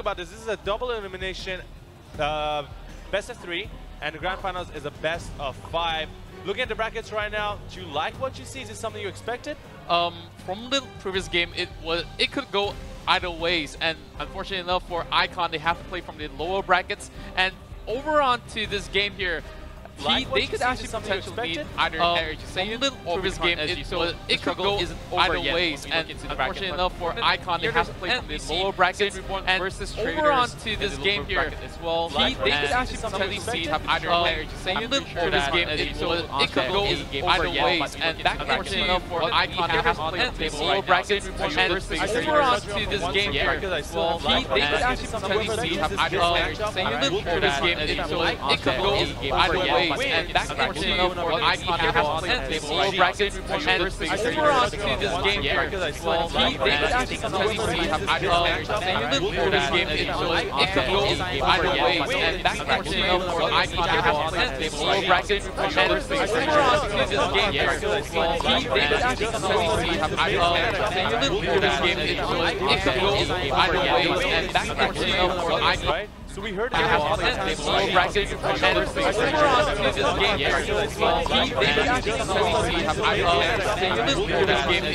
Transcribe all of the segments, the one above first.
about this. This is a double elimination, best of 3, and the grand finals is a best of 5. Looking at the brackets right now, do you like what you see? Is this something you expected? From the previous game, it could go either ways, and unfortunately enough for Icon, they have to play from the lower brackets. And over on to this game here, they could actually potentially beat either Saiyan or previous game. It could go either ways, and unfortunately enough for Icon, they have to play from the lower brackets. And over on to this game here as well, they could actually potentially see either Saiyan or previous game. It could go either ways, and unfortunately enough for Icon, they have to play from the lower brackets. And over on to this game here as well, they could actually potentially see either Saiyan or previous game. It could go either ways. And that's unfortunately enough for Icon, they have to play the lower brackets. And over on to this game here as well, they could actually potentially see either Saiyan or this game. It could go either ways, and that's unfortunately enough for Icon, they have to play the lower brackets. And over on to this game here as well, they could actually potentially see either Saiyan or this game. It could go either ways, and that's unfortunately enough for Icon. So we heard they have the lower brackets. And over on to this game here as well, they could actually potentially see Saiyan or this game. It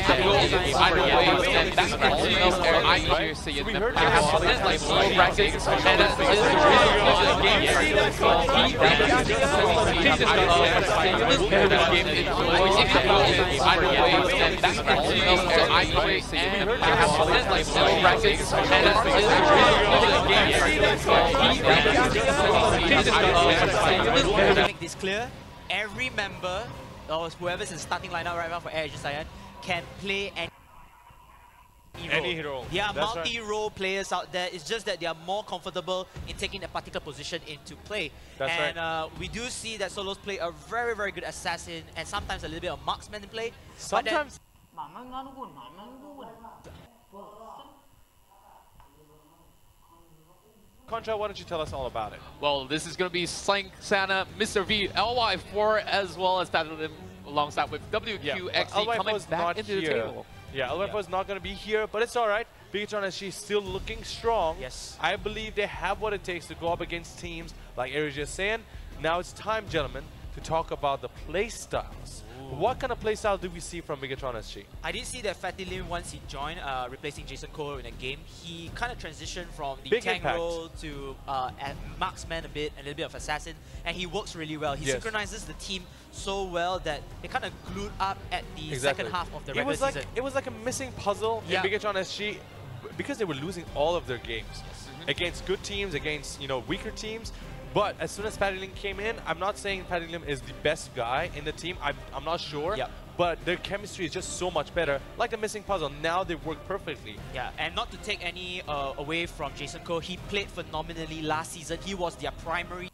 could go either ways, and that's unfortunately enough for Icon here. So they have the lower brackets. And that is the reason for the game here as well. They could actually potentially see Saiyan or this game. It could go either ways, and that's unfortunately enough for Icon here. So they have the lower brackets. And that is the reason for the game here. To make this clear, every member or whoever's in starting lineup right now for AirAsia Saiyan can play any hero. There are multi-role players out there. It's just that they are more comfortable in taking a particular position into play. We do see that solos play a very, very good assassin and sometimes a little bit of marksman in play. Sometimes. Contra, why don't you tell us all about it? Well, this is going to be Saiyan, Sana, Mr. V, LY4, as well as Tyrants alongside with WQXE coming back into the table. Yeah, LY4 is not going to be here, but it's all right. Bigetron is still looking strong. Yes. I believe they have what it takes to go up against teams like AirAsia Saiyan. Now it's time, gentlemen, to talk about the play styles. What kind of playstyle do we see from Bigetron SG? I did see that Fatty Lim, once he joined, replacing Jason Cole in a game, he kind of transitioned from the tank role to marksman a bit, and a little bit of assassin, and he works really well. He synchronizes the team so well that they kind of glued up at the second half of the regular season. It was like a missing puzzle in Bigetron SG because they were losing all of their games against good teams, against weaker teams. But as soon as Fatty Lim came in, I'm not saying Fatty Lim is the best guy in the team. I'm not sure. But their chemistry is just so much better. Like the missing puzzle, now they work perfectly. Yeah, and not to take any away from Jason Cole, he played phenomenally last season. He was their primary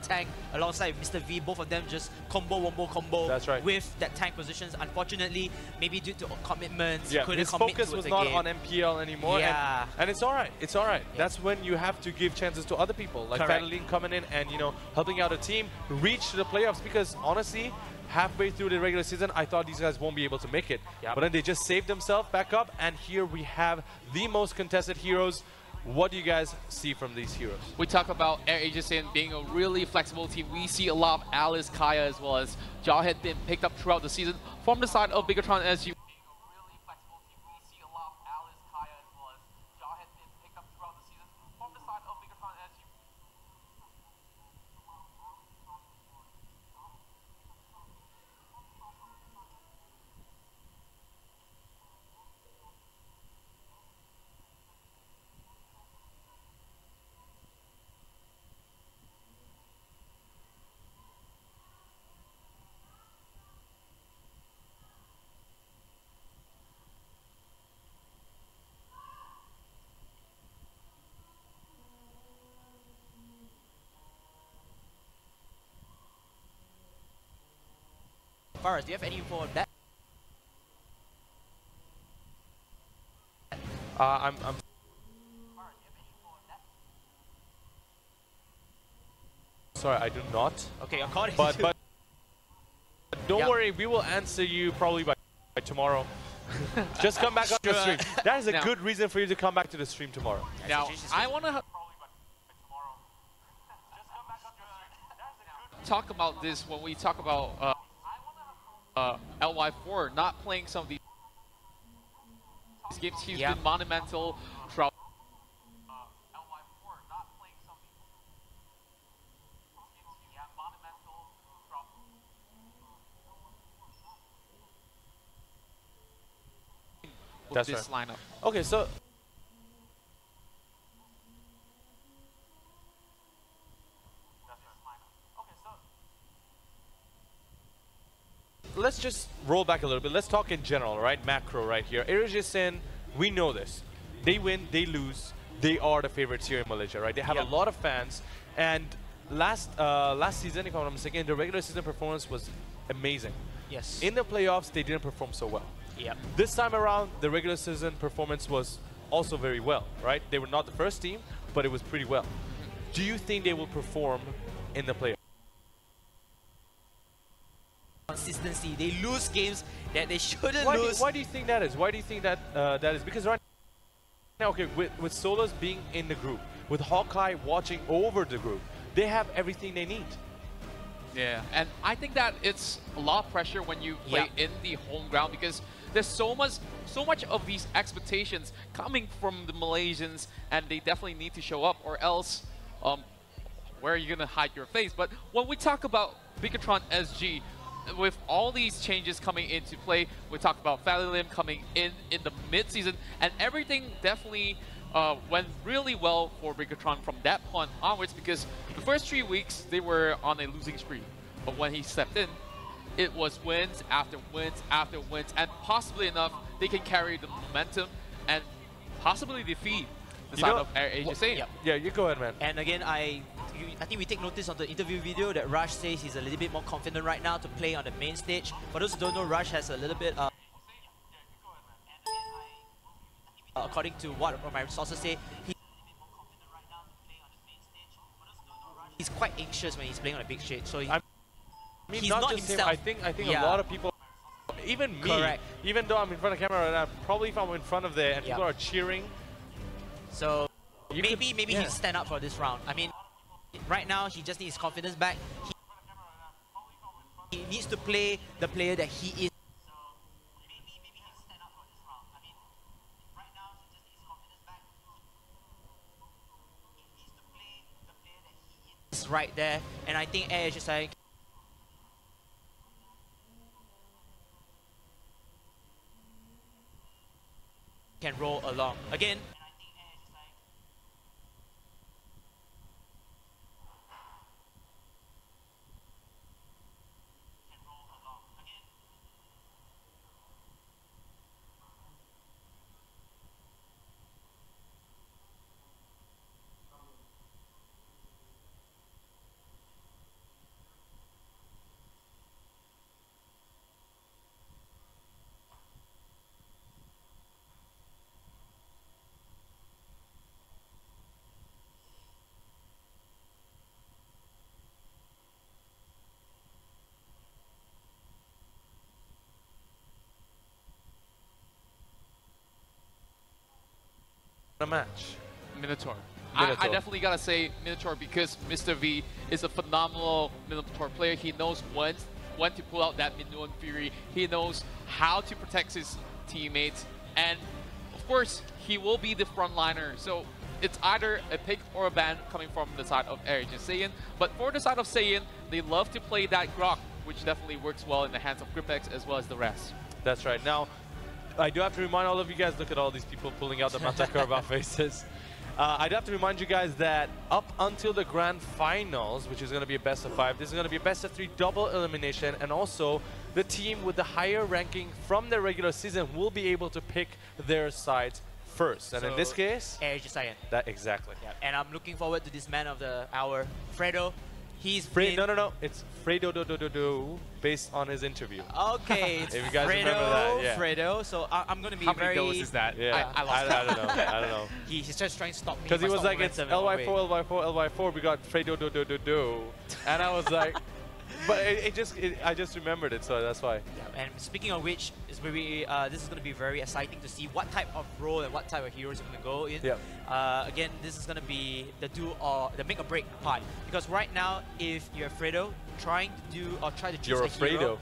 tank alongside Mr. V. Both of them just wombo combo with that tank positions. Unfortunately, maybe due to commitments, his focus was not on MPL anymore. And it's all right. It's all right. That's when you have to give chances to other people, like Fatty Lim coming in and helping out a team reach to the playoffs. Because honestly, halfway through the regular season, I thought these guys won't be able to make it. But then they just saved themselves back up, and here we have the most contested heroes. What do you guys see from these heroes? We talk about AirAsia Saiyan being a really flexible team. We see a lot of Alice, Kaya, as well as Jawhead being picked up throughout the season. From the side of Bigetron SG, Faraz, do you have any info on that? I'm sorry, I do not. Okay, according but don't worry, we will answer you probably by tomorrow. Just come back on the stream. That is a good reason for you to come back to the stream tomorrow. Now, I want to talk about this when we talk about LY4 not playing some of these games. He's been monumental throughout. With this lineup. Okay, so let's just roll back a little bit. Let's talk in general, right? Macro right here. AirAsia, we know this. They win, they lose. They are the favorites here in Malaysia, right? They have a lot of fans. And last season, if I'm not mistaken, the regular season performance was amazing. Yes. In the playoffs, they didn't perform so well. Yep. This time around, the regular season performance was also very well, right? They were not the first team, but it was pretty well. Do you think they will perform in the playoffs? Consistency. They lose games that they shouldn't lose. Why do you think that is? Why do you think that that is? Because right now, okay, with Solas being in the group, with Hawkeye watching over the group, they have everything they need. Yeah, and I think that it's a lot of pressure when you play in the home ground because there's so much of these expectations coming from the Malaysians, and they definitely need to show up, or else, where are you gonna hide your face? But when we talk about Bigetron SG, with all these changes coming into play, we talked about Fally Lim coming in the mid-season, and everything definitely went really well for Bigetron from that point onwards, because the first 3 weeks they were on a losing streak, but when he stepped in, it was wins after wins after wins, and possibly enough they can carry the momentum and possibly defeat the side of AirAsia. Yeah, you go ahead, man. And again, I think we take notice on the interview video that Rush says he's a little bit more confident right now to play on the main stage. For those who don't know, Rush has a little bit according to what my sources say, he's quite anxious when he's playing on a big stage. So he's not himself. I think a lot of people, even me, even though I'm in front of the camera right now, probably if I'm in front of there and people are cheering. So maybe he'll stand up for this round. I mean, right now he just needs his confidence back. He needs to play the player that he is. Right there, and I think AirAsia can roll along again. A match. Minotaur. I definitely gotta say Minotaur, because Mr. V is a phenomenal Minotaur player. He knows when to pull out that Minoan Fury. He knows how to protect his teammates, and of course he will be the frontliner. So it's either a pick or a ban coming from the side of AirAsia Saiyan. But for the side of Saiyan, they love to play that Grok, which definitely works well in the hands of Gripex as well as the rest. That's right. Now, I do have to remind all of you guys, look at all these people pulling out the Mata Curva faces. I do have to remind you guys that up until the grand finals, which is going to be a best of 5, this is going to be a best of 3 double elimination, and also the team with the higher ranking from the regular season will be able to pick their sides first. And so in this case, AirAsia Saiyan. That exactly. Yeah. And I'm looking forward to this man of the hour, Fredo. He's no. It's Fredo based on his interview. Okay, if you guys remember that, yeah. Fredo. So I'm going to be How many goals is that? Yeah, I don't know. I don't know. He's just trying to stop me. Because he was like, it's LY4, LY4, LY4. We got Fredo. And I was like, But I just remembered it, so that's why. Yeah, and speaking of which, this is going to be very exciting to see what type of role and what type of heroes you're going to go in. Yeah. Again, this is going to be the do or the make or break part, because right now, if you're Fredo trying to do or try to choose you're a hero,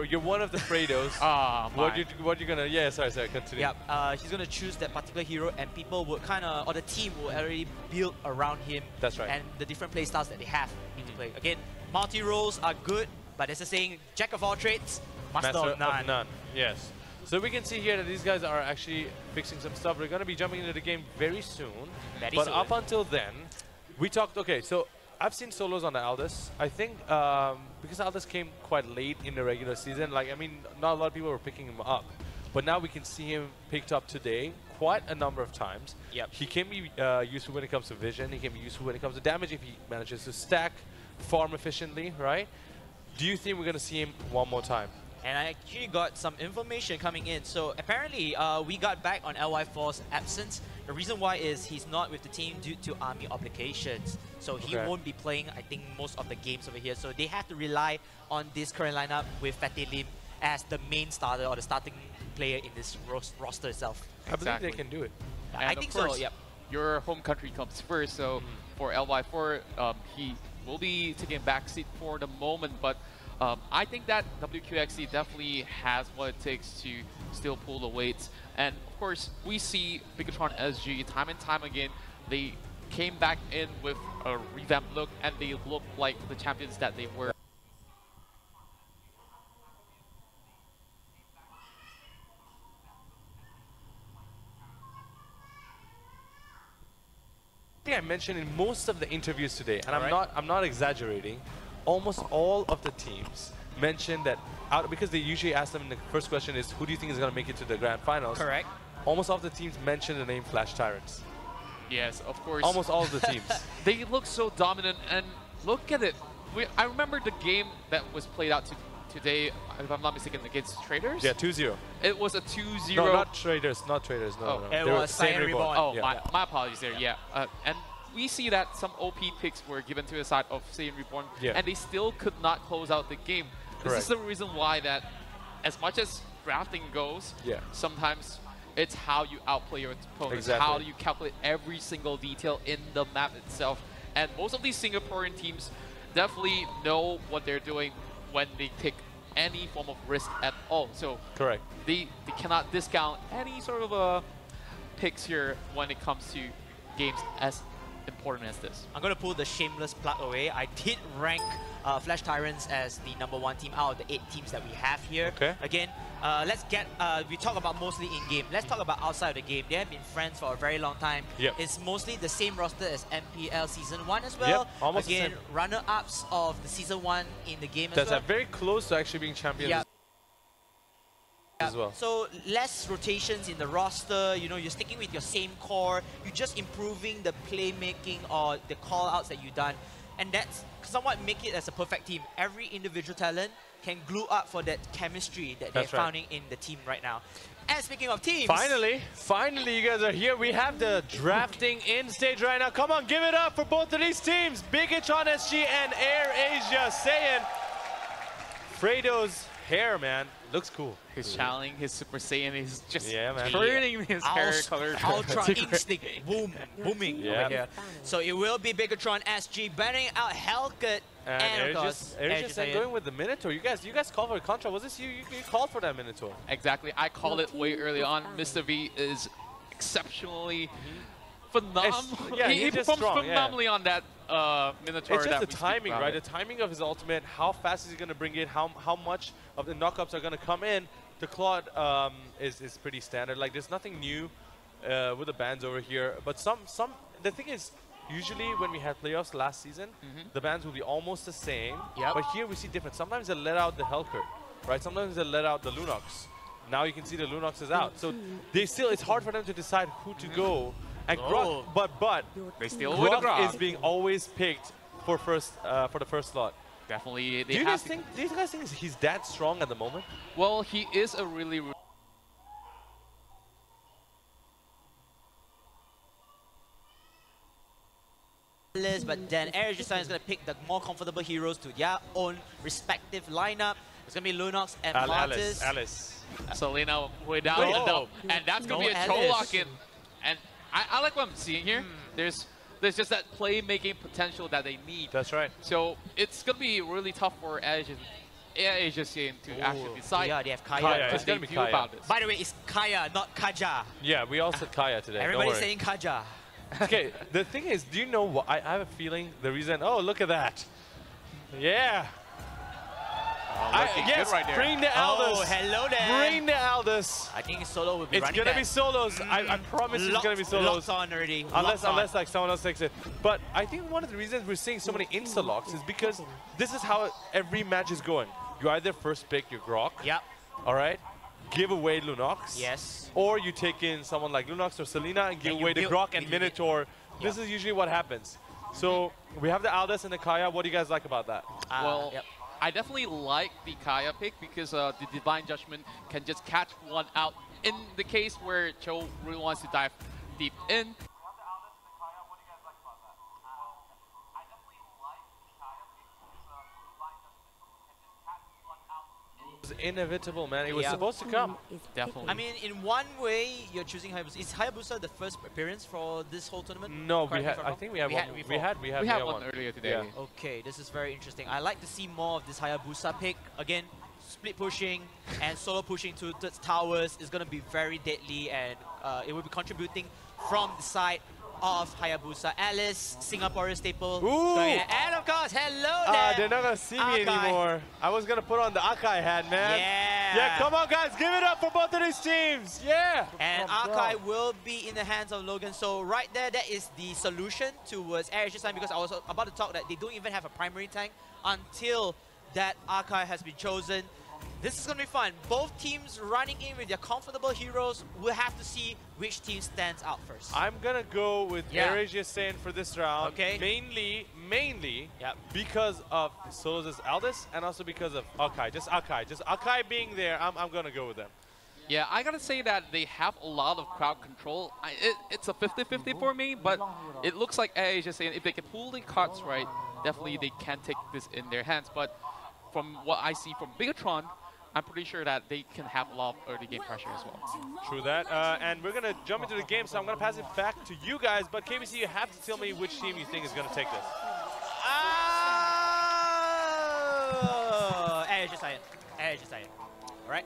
you're one of the Fredos. What you gonna? Yeah, sorry, continue. Yeah, he's gonna choose that particular hero, and people would or the team will already build around him. That's right. And the different play styles that they have to play. Again, multi roles are good, but there's a saying: jack of all trades, master of none. Yes. So we can see here that these guys are actually fixing some stuff. We're gonna be jumping into the game very soon. But up until then, we talked. Okay, so I've seen solos on the Aldous. I think because Aldous came quite late in the regular season, like, I mean, not a lot of people were picking him up. But now we can see him picked up today quite a number of times. Yep. He can be useful when it comes to vision. He can be useful when it comes to damage if he manages to stack, farm efficiently, right? Do you think we're going to see him one more time? And I actually got some information coming in. So apparently, we got back on LY4's absence. The reason why is he's not with the team due to army obligations. So he won't be playing, I think, most of the games over here. So they have to rely on this current lineup with Fatty Lim as the main starter or the starting player in this roster itself. I believe they can do it. I think so, yep. Your home country comes first. So for LY4, he will be taking a backseat for the moment. But I think that WQXC definitely has what it takes to still pull the weights. And of course, we see Bigetron SG time and time again. They came back in with a revamped look, and they look like the champions that they were. I think I mentioned in most of the interviews today, and I'm not exaggerating, almost all of the teams mentioned that because they usually ask them in the first question is, who do you think is going to make it to the grand finals? Correct. Almost all of the teams mentioned the name Flash Tyrants. Yes, of course. Almost all of the teams. They look so dominant, and look at it. I remember the game that was played out today, if I'm not mistaken, against Traitors? Yeah, 2-0. It was a 2-0. No, not Traitors, no. It was Saiyan Reborn. Oh, yeah. My apologies there, yeah. And we see that some OP picks were given to the side of Saiyan Reborn, and they still could not close out the game. This is the reason why that, as much as drafting goes, sometimes it's how you outplay your opponents, how you calculate every single detail in the map itself. And most of these Singaporean teams definitely know what they're doing when they take any form of risk at all. So they cannot discount any sort of picks here when it comes to games as important as this. I'm going to pull the shameless plug away. I did rank Flash Tyrants as the #1 team out of the 8 teams that we have here. Again, let's get, we talk about mostly in-game. Let's talk about outside of the game. They have been friends for a very long time. It's mostly the same roster as MPL Season 1 as well. Almost again, runner-ups of the Season 1 in the game as well. That's very close to actually being champions as well. So less rotations in the roster, you know, you're sticking with your same core, you're just improving the playmaking or the call-outs that you've done. And that's somewhat make it as a perfect team. Every individual talent can glue up for that chemistry that they're finding in the team right now. And speaking of teams... Finally, you guys are here. We have the drafting in stage right now. Come on, give it up for both of these teams. Bigetron SG and AirAsia. Saiyan. Fredo's hair, man. Looks cool. His channeling, his Super Saiyan, he's just turning his hair color. Ultra instinct, booming over here. So it will be Bigetron SG banning out Hellcat and of course AirAsia going with the Minotaur. You guys called for a contra. Was this you? You called for that Minotaur. Exactly. I called it way early on. Mr. V is exceptionally phenomenal. He performs phenomenally on that Minotaur. It's just the timing, right? The timing of his ultimate, how fast is he going to bring it, how much of the knockups are going to come in. The Claude is pretty standard. Like, there's nothing new with the bans over here. But the thing is, usually when we had playoffs last season, the bans will be almost the same. But here we see different. Sometimes they let out the Hellcat, right? Sometimes they let out the Lunox. Now you can see the Lunox is out. So it's hard for them to decide who to go. And Grok, but they still Grok is being always picked for the first slot. Definitely, do you guys think he's that strong at the moment? Well, he is a really but then AirAsia is going to pick the more comfortable heroes to their own respective lineup. It's going to be Lunox and Martis. Alice. Selena without a doubt. And that's going to be a Cho lock-in. And I like what I'm seeing here. There's just that playmaking potential that they need. That's right. So it's going to be really tough for AirAsia to actually decide. Yeah, they have Kaya. It's going to be Kaya. About this. By the way, it's Kaya, not Kaja. Yeah, we all said Kaya today. Everybody's saying Kaja. Okay, the thing is, do you know what? I have a feeling the reason. Oh, look at that. Yeah. Yes, right there. bring the Aldous. Oh, hello there. Bring the Aldous. I think Solo will be It's running going to be solos. I promise it's going to be solos. Locked on already. Unless like someone else takes it. But I think one of the reasons we're seeing so many insta-locks is because this is how every match is going. You either first pick your Grok. Yep. All right. Give away Lunox. Yes. Or you take in someone like Lunox or Selena and give away the Grok and Minotaur. This is usually what happens. So we have the Aldous and the Kaya. What do you guys like about that? Well, I definitely like the Kaya pick because the Divine Judgment can just catch one out in the case where Cho really wants to dive deep in. Inevitable, man. It was supposed to come. Definitely. I mean, in one way, you're choosing Hayabusa. Is Hayabusa the first appearance for this whole tournament? No, we had. I think we have one. We had one earlier today. Yeah. Okay, this is very interesting. I like to see more of this Hayabusa pick. Again, split pushing and solo pushing to the towers is going to be very deadly, and it will be contributing from the side of Hayabusa. Alice, Singaporean staple. Ooh! And of course, hello there. They're not going to see me anymore. I was going to put on the Akai hat, man. Yeah. Yeah, come on, guys. Give it up for both of these teams. Yeah. And Akai will be in the hands of Logan. So right there, that is the solution towards AirAsia's time, because I was about to talk that they don't even have a primary tank until that Akai has been chosen. This is going to be fun. Both teams running in with their comfortable heroes. We'll have to see which team stands out first. I'm going to go with AirAsia Saiyan for this round. Okay. Mainly because of Solos' Aldous and also because of Akai. Just Akai being there, I'm going to go with them. Yeah, I gotta say that they have a lot of crowd control. It's a 50-50 for me, but it looks like AirAsia Saiyan, if they can pull the cards right, definitely they can take this in their hands. But from what I see from Bigetron, I'm pretty sure that they can have a lot of early game pressure as well. True that. And we're going to jump into the game, so I'm going to pass it back to you guys. But KBC, you have to tell me which team you think is going to take this. AirAsia Saiyan. Alright?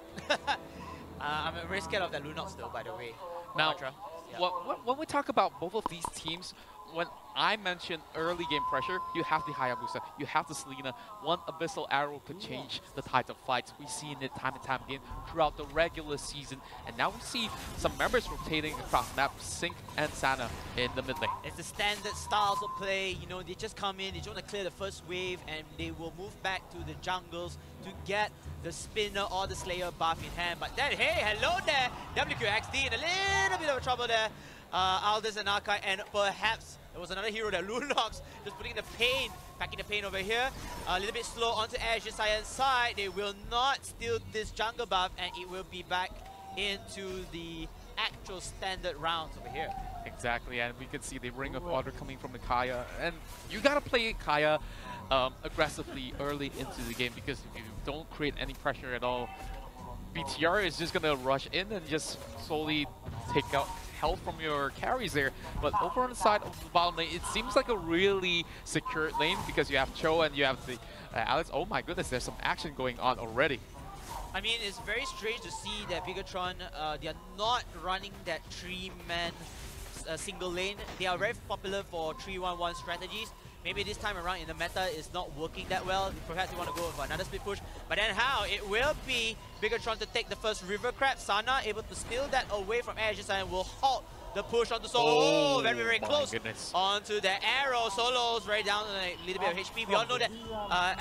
I'm very scared of that Lunox though, by the way. Now, when we talk about both of these teams, when I mentioned early game pressure, you have the Hayabusa, you have the Selena. One Abyssal Arrow could change the tides of fights. We've seen it time and time again throughout the regular season. And now we see some members rotating across the map, Sync and Sana in the mid lane. It's the standard styles of play. You know, they just come in, they just want to clear the first wave, and they will move back to the jungles to get the spinner or the slayer buff in hand. But then, hey, hello there! WQXD in a little bit of trouble there. Aldous and Akai, and perhaps there was another hero that Lunox just putting the pain, packing the pain over here. A little bit slow onto AirAsia Saiyan's side. They will not steal this jungle buff, and it will be back into the actual standard rounds over here. Exactly, and we can see the Ring of Order coming from the Kaya. And you gotta play Kaya aggressively early into the game, because if you don't create any pressure at all, BTR is just gonna rush in and just slowly take out health from your carries there. But over on the side of the bottom lane, it seems like a really secure lane, because you have Cho and you have the Alex. Oh my goodness, there's some action going on already. I mean, it's very strange to see that Bigetron, they are not running that 3-man single lane. They are very popular for 3-1-1 strategies. Maybe this time around in the meta is not working that well. Perhaps you want to go for another split push. But then how? It will be Bigetron to take the first River Crab. Sana able to steal that away from AirAsia Saiyan, will halt the push onto Solo. Oh, very, very close. Goodness. Onto the arrow. Solo's very down on a little bit of HP. We all know that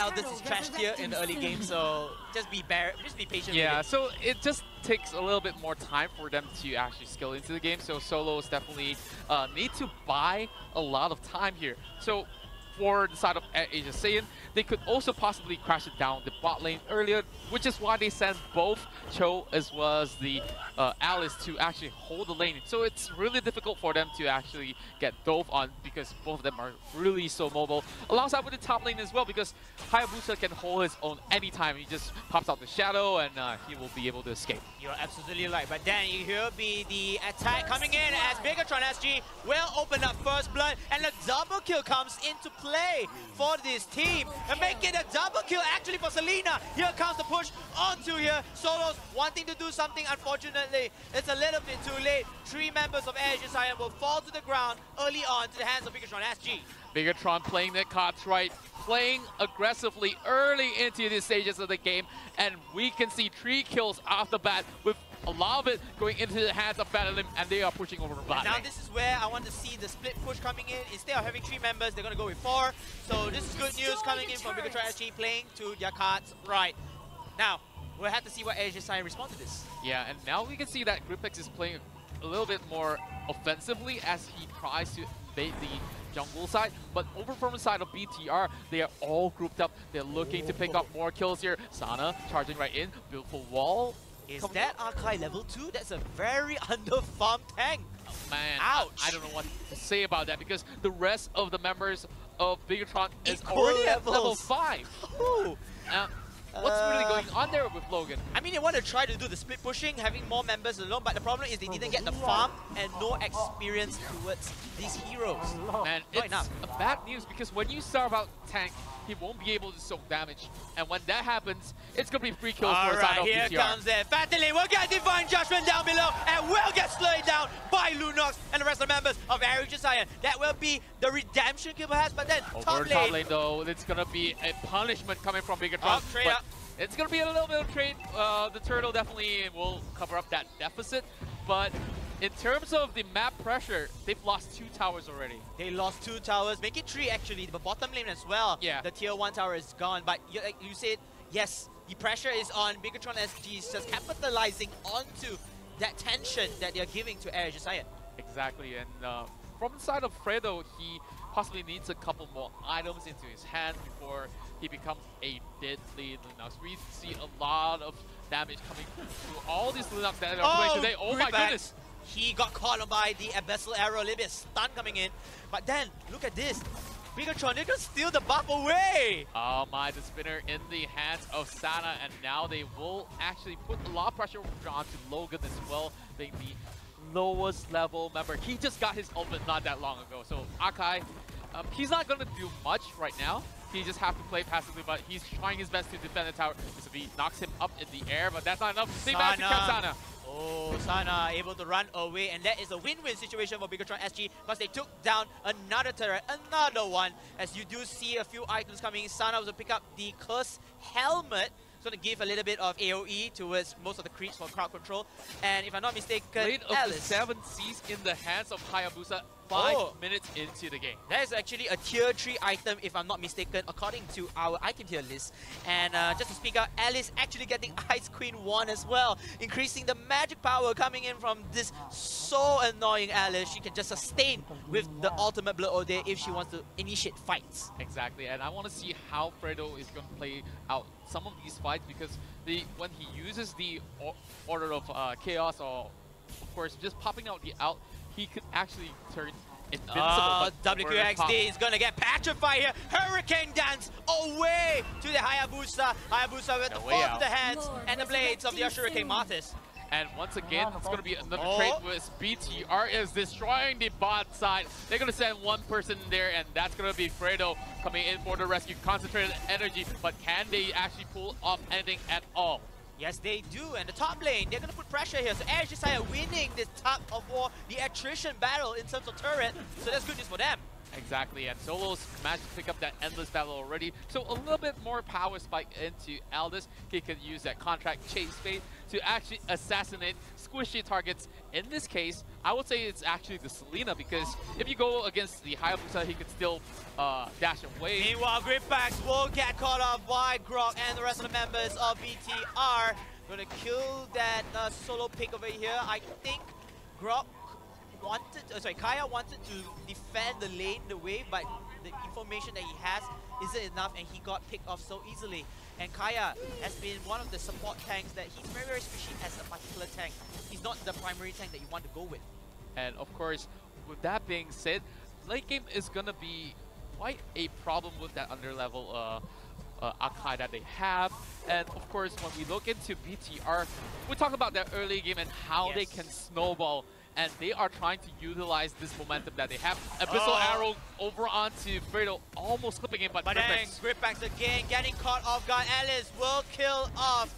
Aldous is trashed here in the early game, so just be patient. Yeah, so it just takes a little bit more time for them to actually skill into the game. So Solos definitely need to buy a lot of time here. So for the side of AirAsia Saiyan, they could also possibly crash it down the bot lane earlier, which is why they sent both Cho as well as the Alice to actually hold the lane. So it's really difficult for them to actually get dove on because both of them are really so mobile. Alongside with the top lane as well, because Hayabusa can hold his own anytime. He just pops out the shadow and he will be able to escape. You're absolutely right, but then here be the attack coming in as Bigetron SG will open up first blood, and a double kill comes into play for this team and make it a double kill actually for Selena. Here comes the push onto here. Solos wanting to do something, unfortunately it's a little bit too late. 3 members of AirAsia Saiyan will fall to the ground early on to the hands of Bigetron SG. Bigetron playing their cards right, playing aggressively early into the stages of the game, and we can see 3 kills off the bat with a lot of it going into the hands of Battlelim, and they are pushing over the bot. Now this is where I want to see the split push coming in. Instead of having 3 members, they're going to go with 4. So this is good news coming in from Bigetron SG, playing to their cards right. Now, we'll have to see what AirAsia Saiyan responds to this. Yeah, and now we can see that Gripex is playing a little bit more offensively as he tries to invade the jungle side, but over from the side of BTR, they are all grouped up. They're looking to pick up more kills here. Sana charging right in, beautiful wall. Is that Archive level 2? That's a very under-farmed tank. Oh, man, ouch! I don't know what to say about that because the rest of the members of Bigetron is already at level 5. What's really going on there with Logan? I mean, they want to try to do the split pushing, having more members alone, but the problem is they didn't get the farm and no experience towards these heroes. Man, it's a bad news because when you starve out tank, he won't be able to soak damage. And when that happens, it's going to be free kills for the side of BTR. Here comes it. Fatally, we'll get Divine Judgment down below, and we'll get slowed down by Lunox and the rest of the members of AirAsia Saiyan. That will be the redemption kill perhaps, but then over top lane though, it's going to be a punishment coming from Bigetron. Traitor. It's going to be a little bit of trade. The turtle definitely will cover up that deficit, but in terms of the map pressure, they've lost 2 towers already. They lost 2 towers, make it 3 actually, the bottom lane as well. Yeah. The tier 1 tower is gone, but you said, yes, the pressure is on. Bigetron SG is just capitalizing onto that tension that they're giving to AirAsia Saiyan. Exactly, and from the side of Fredo, he possibly needs a couple more items into his hand before he becomes a deadly Lunox. We see a lot of damage coming through all these Lunox that are playing today. Oh my goodness! He got caught by the Abyssal Arrow, a little bit stun coming in. But then, look at this. Bigetron, they're going to steal the buff away! Oh my, the spinner in the hands of Sana, and now they will actually put a lot of pressure onto Logan as well, being the lowest level member. He just got his ultimate not that long ago. So Akai, he's not going to do much right now. He just have to play passively, but he's trying his best to defend the tower. So he knocks him up in the air, but that's not enough. Stay back to catch Sana. Oh, Sana able to run away, and that is a win-win situation for Bigetron SG because they took down another turret, another one. As you do see a few items coming in, Sana was to pick up the Curse Helmet. It's going to give a little bit of AoE towards most of the creeps for crowd control. And if I'm not mistaken, Blade of the 7 Seas in the hands of Hayabusa 5 minutes into the game. That is actually a tier 3 item, if I'm not mistaken, according to our item tier list. And just to speak out, Alice actually getting Ice Queen 1 as well, increasing the magic power coming in from this so annoying Alice. She can just sustain with the ultimate Blood all day if she wants to initiate fights. Exactly, and I want to see how Fredo is going to play out some of these fights because when he uses the Order of Chaos, or of course just popping out the ult, he could actually turn invincible. WQXD is gonna get petrified here. Hurricane Dance away to the Hayabusa. Hayabusa with both the hands and the blades of the Hurricane Martyrs. And once again, it's going to be another trade with BTR is destroying the bot side. They're going to send one person in there, and that's going to be Fredo coming in for the rescue. Concentrated energy, but can they actually pull off anything at all? Yes, they do. And the top lane, they're going to put pressure here. So AirAsia Saiyan winning this tug of war, the attrition battle in terms of turret. So that's good news for them. Exactly, and Solo's managed to pick up that endless battle already. So a little bit more power spike into Aldous. He could use that contract chase bait to actually assassinate squishy targets. In this case, I would say it's actually the Selena, because if you go against the Hayabusa, he could still dash away. Meanwhile, Gripex will get caught off by Grok and the rest of the members of BTR. Gonna kill that solo pick over here. I think Grok wanted, Kaya wanted to defend the lane the way, but the information that he has isn't enough, and he got picked off so easily. And Kaya has been one of the support tanks that he's very, very squishy as a particular tank. He's not the primary tank that you want to go with. And of course, with that being said, late game is going to be quite a problem with that underlevel Akai that they have. And of course, when we look into BTR, we talk about their early game and how they can snowball. And they are trying to utilize this momentum that they have. Abyssal Arrow over onto Fredo, almost clipping him, but then Gripbacks again, getting caught off guard. Alice will kill off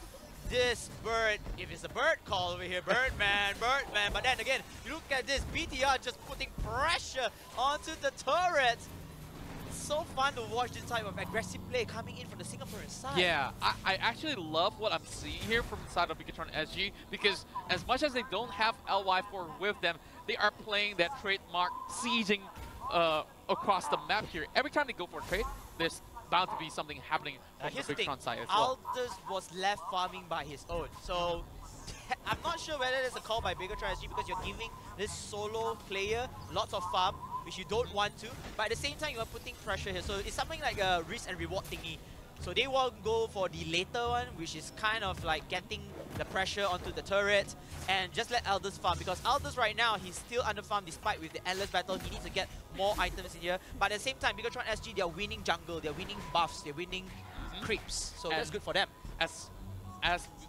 this bird. If it's a bird call over here, Birdman, Birdman. But then again, you look at this, BTR just putting pressure onto the turrets. So fun to watch this type of aggressive play coming in from the Singaporean side. Yeah, I actually love what I'm seeing here from the side of Bigetron SG, because as much as they don't have LY4 with them, they are playing that trademark sieging across the map here. Every time they go for a trade, there's bound to be something happening on the Bigetron side as well. Aldous was left farming by his own, so I'm not sure whether there's a call by Bigetron SG because you're giving this solo player lots of farm, which you don't want to, but at the same time you are putting pressure here, so it's something like a risk and reward thingy. So they will go for the later one, which is kind of like getting the pressure onto the turret and just let Aldous farm, because Aldous right now, he's still under farm despite with the endless battle. He needs to get more items in here, but at the same time, Bigetron SG, they're winning jungle, they're winning buffs, they're winning creeps, so that's good for them. As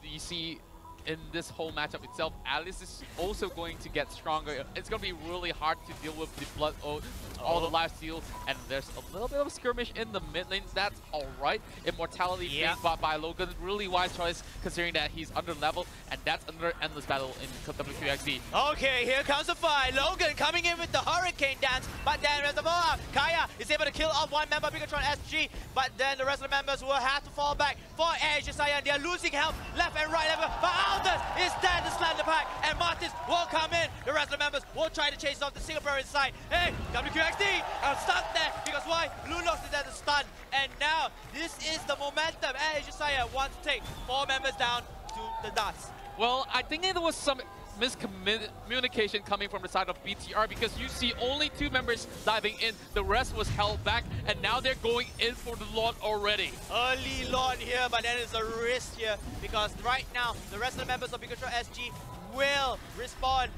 you see in this whole matchup itself, Alice is also going to get stronger. It's going to be really hard to deal with the Blood Oath, all the life steal, and there's a little bit of a skirmish in the mid lane. That's alright. Immortality being bought by Logan. Really wise choice considering that he's under level, and that's under endless battle in WQXD. Okay, here comes the fight. Logan coming in with the Hurricane dance, but then Reservoir, Kaya is able to kill off one member, Bigetron SG, but then the rest of the members will have to fall back for AirAsia Saiyan. They're losing health left and right, but Aldous is there to slam the pack, and Martis will come in. The rest of the members will try to chase off the Singaporean side. Hey, WQXD are stuck there because why? Blue Locks is there to stun, and now this is the momentum. AirAsia Saiyan wants to take 4 members down to the dust. Well, I think there was some miscommunication coming from the side of BTR, because you see only 2 members diving in, the rest was held back, and now they're going in for the Lord already. Early Lord here, but then it's a risk here, because right now the rest of the members of Bigetron SG will respond.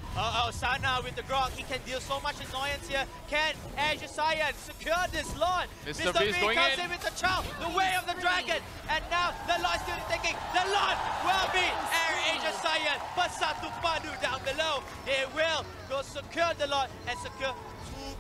Sana with the Grog, he can deal so much annoyance here. Can AirAsia Saiyan secure this Lord? Mr. V comes in with the Chow, the way of the dragon, and now the Lord still thinking the Lord will be AirAsia Saiyan, but Satu Padu down below. They will go secure the Lord and secure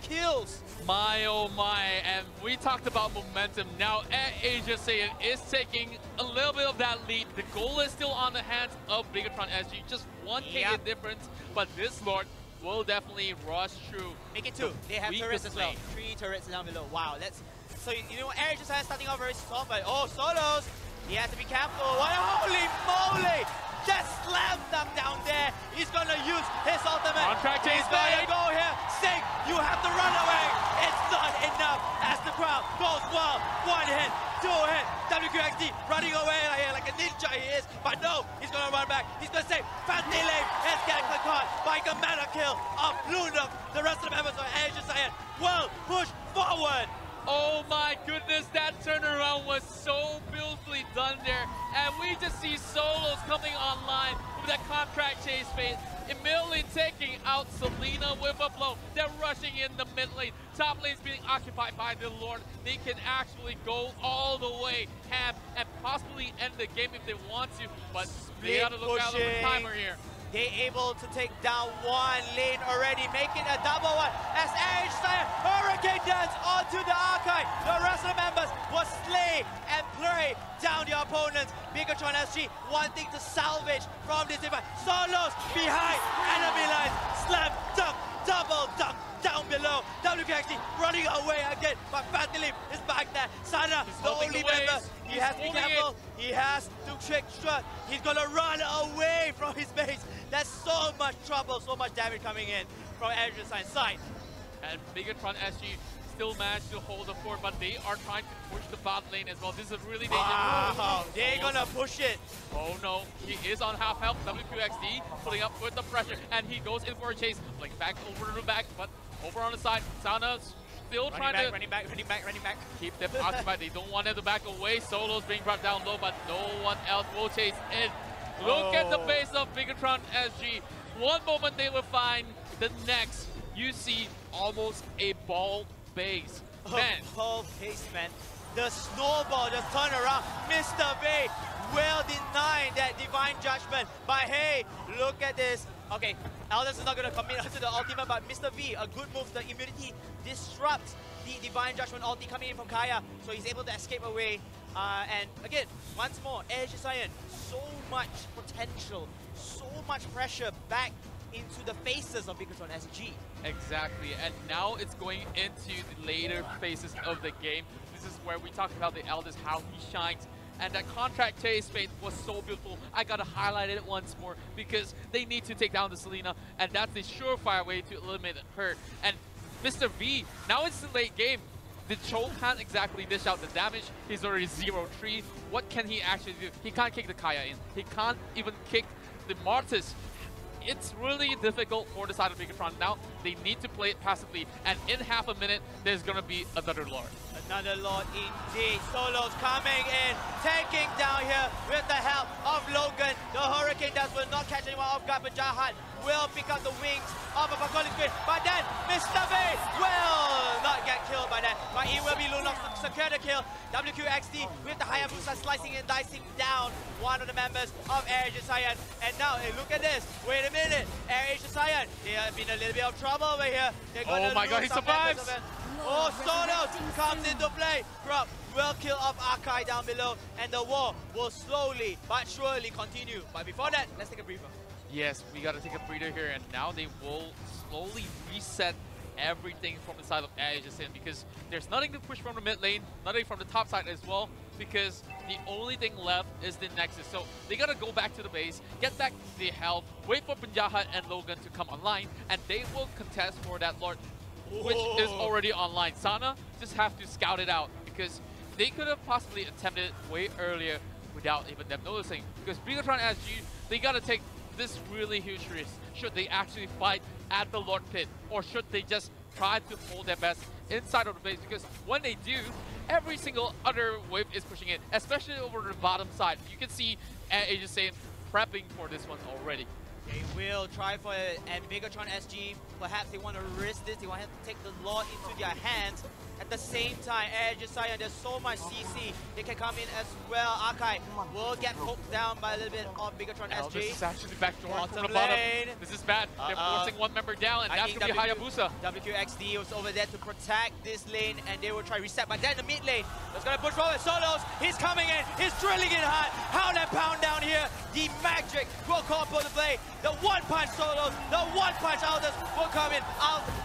2 kills. My oh my, and we talked about momentum. Now AirAsia Saiyan is taking a little bit of that lead. The goal is still on the hands of Bigetron SG, just 1 KD difference, but this Lord will definitely rush through. Make it 2. They have turrets as well. 3 turrets down below. Wow, that's so you know AirAsia Saiyan starting off very soft, but solos. He has to be careful. Holy moly! Just slammed them down there. He's gonna use his ultimate. He's gonna go here. Sing, you have to run away. It's not enough as the crowd goes wild. 1 hit, 2 hit. WQXD running away like a ninja he is. But no, he's gonna run back. He's gonna say, Fatty Lane is getting caught by a meta kill of Luna. The rest of the members of AirAsia Saiyan will push forward. Oh my goodness, that turnaround was so beautifully done there. And we just see solos coming online with that contract chase phase. Immediately taking out Selena with a blow. They're rushing in the mid lane. Top lane's being occupied by the Lord. They can actually go all the way ham and possibly end the game if they want to. But they gotta look out for the timer here. They're able to take down 1 lane already, making a double 1 as AirAsia Saiyan Hurricane Dance onto the archive. The rest of the members will slay and play down the opponents. Bigetron SG wanting to salvage from this event. Solos behind enemy lines. Slam dunk, double dunk down below. WQXD running away again, but Fatty is back there. Sana, the only member. He has to be careful. He has to trick Strut. He's gonna run away from his base. There's so much trouble, so much damage coming in from AirAsia Saiyan's side. And Bigetron SG still managed to hold the fort, but they are trying to push the bot lane as well. This is really dangerous. Wow, they're gonna push it. Oh no, he is on half health. WQXD putting up with the pressure, and he goes in for a chase. Like back over to the back, but over on the side, Sana still trying to running back. keep them occupied. They don't want them to back away. Solo's being brought down low, but no one else will chase in. Look at the base of Bigetron SG. One moment they will find, the next you see almost a ball base. Man. Ball base, man. The snowball just turned around. Mr. V will deny that divine judgment. But hey, look at this. Okay, Aldous is not going to commit to the ultimate, but Mr. V, a good move. The immunity disrupts the divine judgment ulti coming in from Kaya, so he's able to escape away. And again, once more, AirAsia Saiyan, so much potential, so much pressure back into the faces of Bigetron SG. Exactly, and now it's going into the later phases of the game. This is where we talk about the Aldous, how he shines. And that contract chase fate was so beautiful. I gotta highlight it once more because they need to take down the Selena, and that's the surefire way to eliminate her. And Mr. V, now it's the late game. The Cho can't exactly dish out the damage. He's already 0-3. What can he actually do? He can't kick the Kaya in. He can't even kick the Mortis. It's really difficult for the side of Bigetron. Now they need to play it passively, and in half a minute, there's gonna be another Lord. Another Lord indeed. Solos coming in, taking down here with the help of Logan. The Hurricane Dust will not catch anyone off guard, but Jahan will pick up the wings of a Falcon Squid. But then Mr. V will not get killed by that, but he will be Lunok to secure the kill. WQXD with the Hayabusa slicing and dicing down one of the members of AirAsia Saiyan. And now, hey, look at this. Wait a minute. AirAsia Saiyan, they have been a little bit of trouble over here. Oh my god, he survives! Oh, Sonos comes into play. Grub will kill off Akai down below, and the war will slowly but surely continue. But before that, let's take a breather. Yes, we gotta take a breather here, and now they will slowly reset everything from the side of AirAsia Saiyan because there's nothing to push from the mid lane, nothing from the top side as well, because the only thing left is the Nexus. So they gotta go back to the base, get back the health, wait for Punjahat and Logan to come online, and they will contest for that Lord, which is already online. Sana just have to scout it out because they could have possibly attempted it way earlier without even them noticing. Because Bigetron SG, they gotta take this really huge risk. Should they actually fight at the Lord Pit, or should they just try to hold their best inside of the base? Because when they do, every single other wave is pushing it, especially over the bottom side. You can see AirAsia Saiyan prepping for this one already. They will try for it, and Bigetron SG, perhaps they want to risk this, they want to take the Lord into their hands. At the same time, AirAsia Saiyan, there's so much CC, they can come in as well. Akai will get poked down by a little bit of Bigetron SG. This is actually the backdoor from the bottom. This is bad. They're forcing one member down, and that's going to be Hayabusa. WQXD was over there to protect this lane, and they will try reset. But then the mid lane is going to push forward. Solos, he's coming in, he's drilling in hard. Hound and pound down here. The magic will call for the play. The one punch Solos, the one punch Aldous will come in.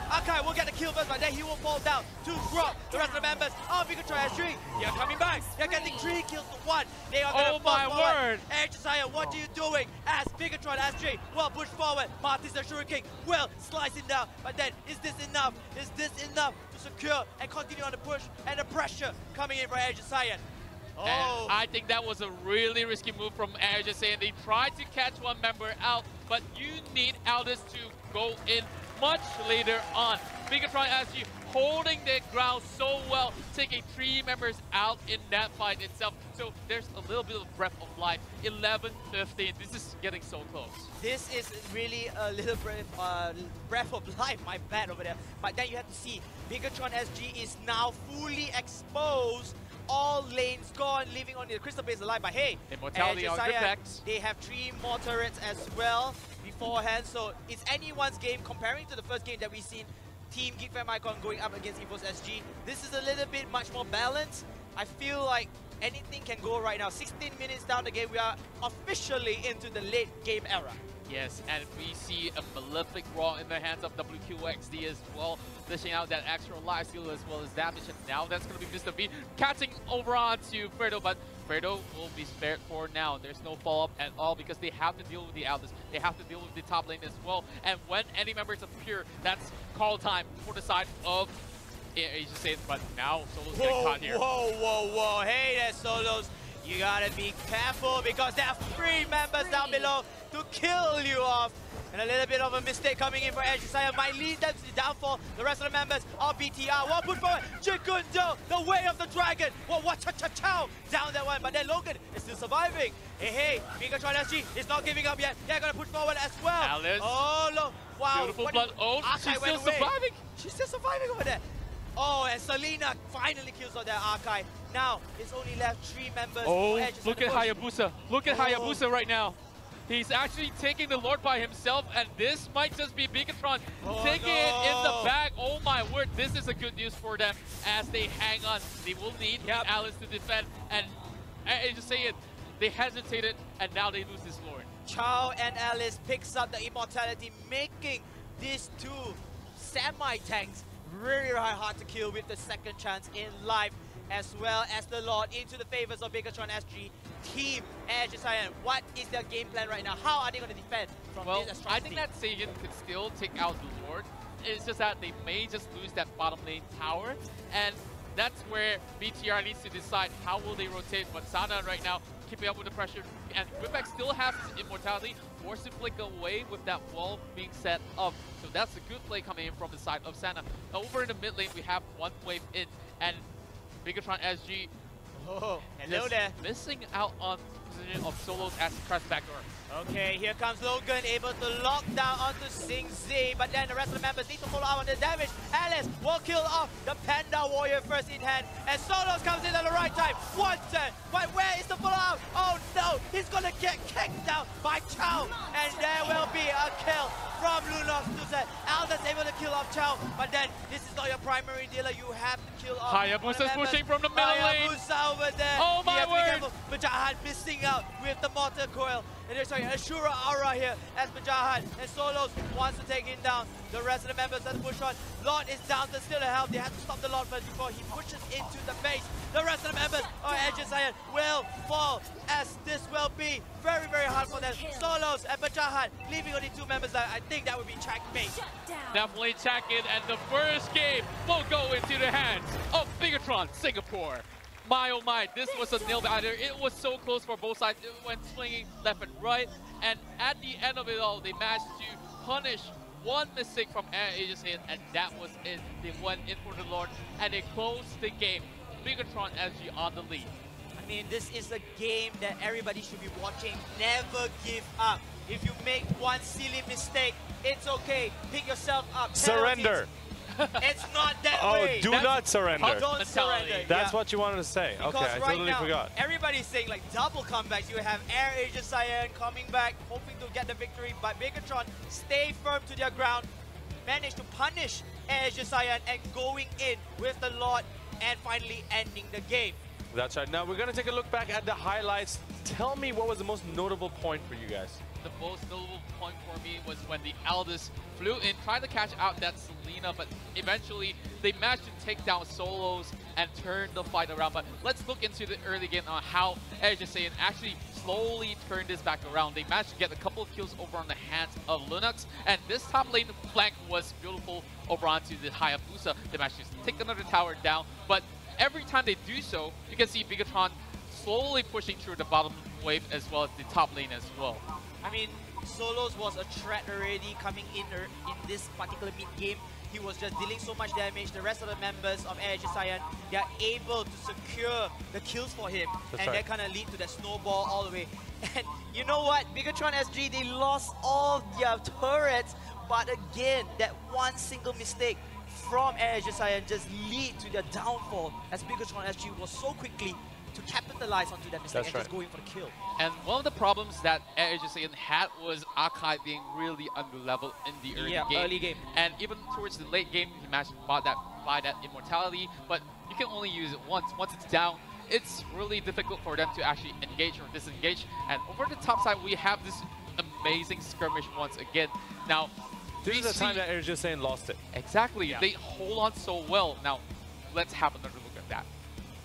Akai will get the kill first, but then he will fall down to drop the rest of the members of Bigetron SG. They're coming back. They're getting 3 kills to 1. They are going to fall forward. Word! AirAsia Saiyan, what are you doing? As Bigetron SG will push forward. Martis the Shuriken will slice him down. But then, is this enough? Is this enough to secure and continue on the push and the pressure coming in for AirAsia Saiyan? Oh. And I think that was a really risky move from AirAsia Saiyan. They tried to catch one member out, but you need Aldous to go in much later on. Bigetron SG holding their ground so well, taking 3 members out in that fight itself. So there's a little bit of breath of life. 11-15. This is getting so close. This is really a little breath of life, my bad over there. But then you have to see, Bigetron SG is now fully exposed. All lanes gone, leaving only the Crystal Base alive. But hey, Immortality on Gripdex. They have 3 more turrets as well beforehand. So it's anyone's game comparing to the first game that we've seen. Team Geek Icon going up against EVOS SG. This is a little bit much more balanced. I feel like anything can go right now. 16 minutes down the game, we are officially into the late game era. Yes, and we see a Malefic Raw in the hands of WQXD as well, dishing out that extra life steal as well as damage, and now that's going to be Mr. V catching over on to Fredo, but Fredo will be spared for now. There's no follow-up at all because they have to deal with the Aldous. They have to deal with the top lane as well, and when any members appear, that's call time for the side of AirAsia Saiyan, but now Solo's getting caught here. Whoa, hey there, Solos. You gotta be careful because there are 3 members down below to kill you off. And a little bit of a mistake coming in for AirAsia might lead them to the downfall. The rest of the members of BTR. One push forward. Chikundo, the way of the dragon. Well, what chow down that one. But then Logan is still surviving. Hey, Bigetron SG is not giving up yet. They're going to push forward as well. Alice. Oh, look. Wow. Beautiful blood. Oh, she's still surviving. She's still surviving over there. Oh, and Selena finally kills on that Archive. Now, it's only left 3 members. Oh, look at Hayabusa. Look at Hayabusa right now. He's actually taking the Lord by himself, and this might just be Bigetron taking it in the bag. Oh my word, this is a good news for them as they hang on. They will need Alice to defend, and just say it, they hesitated, and now they lose this Lord. Chow and Alice picks up the immortality, making these 2 semi-tanks really hard to kill with the second chance in life, as well as the Lord into the favors of Bigetron SG. Team AirAsia, what is their game plan right now? How are they going to defend from this atrocity? I think that Saiyan could still take out the Lord. It's just that they may just lose that bottom lane tower, and that's where BTR needs to decide how will they rotate. But Sana right now keeping up with the pressure, and Whipback still has his immortality, forced to flick away with that wall being set up. So that's a good play coming in from the side of Sana. Over in the mid lane, we have 1 wave in, and Bigetron SG hello there. Missing out on position of Solos as he crashes backdoor. Okay, here comes Logan, able to lock down onto Sing Z, but then the rest of the members need to follow up on the damage. Alice will kill off the Panda Warrior first in hand, and Solos comes in at the right time. 1 turn, but where is the follow-up? Oh no, he's gonna get kicked down by Chow, and there will be a kill from Lunox to set. Alda's able to kill off Chow, but then this is not your primary dealer, you have to kill off Hayabusa's pushing from the middle lane. Hayabusa over there. Oh my word! Bajahan missing out with the mortar coil. And there's Ashura Aura here as Bajahan and Solos wants to take him down. The rest of the members that push on. Lord is down to still a help. They have to stop the Lord first before he pushes into the base. The rest of the members of AirAsia will fall, as this will be very, very hard for them. Solos and Bajahan leaving only 2 members. I think that would be checkmate. Definitely check it, and the first game will go into the hands of Bigetron Singapore. My oh my, this was a nail-biter. It was so close for both sides. It went swinging left and right, and at the end of it all, they managed to punish 1 mistake from AirAsia, and that was it. They went in for the Lord, and they closed the game. Bigetron SG on the lead. I mean, this is a game that everybody should be watching. Never give up. If you make 1 silly mistake, it's okay. Pick yourself up. Surrender. It's not that way. Oh, do not surrender. Don't surrender. That's what you wanted to say. Because okay, I totally forgot. Everybody's saying like double comebacks. You have AirAsia Saiyan coming back, hoping to get the victory, but Bigetron stay firm to their ground, managed to punish AirAsia Saiyan and going in with the Lord and finally ending the game. That's right. Now we're going to take a look back at the highlights. Tell me what was the most notable point for you guys? The most notable point for me was when the Eldest flew in, tried to catch out that Selena, but eventually they managed to take down Solos and turn the fight around. But let's look into the early game on how AirAsia actually slowly turned this back around. They managed to get a couple of kills over on the hands of Lunox, and this top lane flank was beautiful over onto the Hayabusa. They managed to take another tower down, but every time they do so, you can see Bigetron slowly pushing through the bottom wave as well as the top lane as well. I mean, Solos was a threat already coming in this particular mid-game. He was just dealing so much damage. The rest of the members of AirAsia, they are able to secure the kills for him. And that kind of lead to that snowball all the way. And you know what? Bigetron SG, they lost all their turrets. But again, that 1 single mistake from AirAsia just lead to their downfall, as Bigetron SG was so quickly to capitalize onto that mistake and just going for the kill. And one of the problems that AirAsia had was Akai being really under level in the early game. And even towards the late game, he managed to buy that immortality, but you can only use it once. Once it's down, it's really difficult for them to actually engage or disengage. And over the top side, we have this amazing skirmish once again. Now, this is the time that AirAsia lost it. Exactly. Yeah. They hold on so well. Now, let's have another look at that.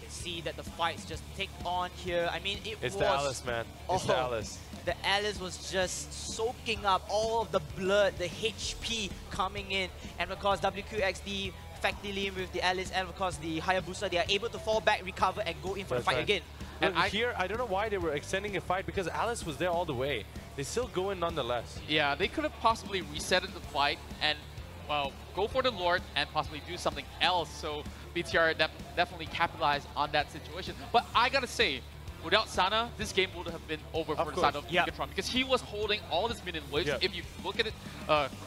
See that the fights just take on here. I mean, it's the Alice, man. It's the Alice. The Alice was just soaking up all of the blood, the HP coming in, and of course WQXD effectively with the Alice, and of course the Hayabusa, they are able to fall back, recover, and go in for the fight again. And here, I don't know why they were extending a fight, because Alice was there all the way. they still go in nonetheless. Yeah, they could have possibly reset the fight and, well, go for the Lord and possibly do something else. So BTR definitely capitalized on that situation. But I gotta say, without Sana, this game would have been over for the side of Bigetron because he was holding all this minion waves. If you look at it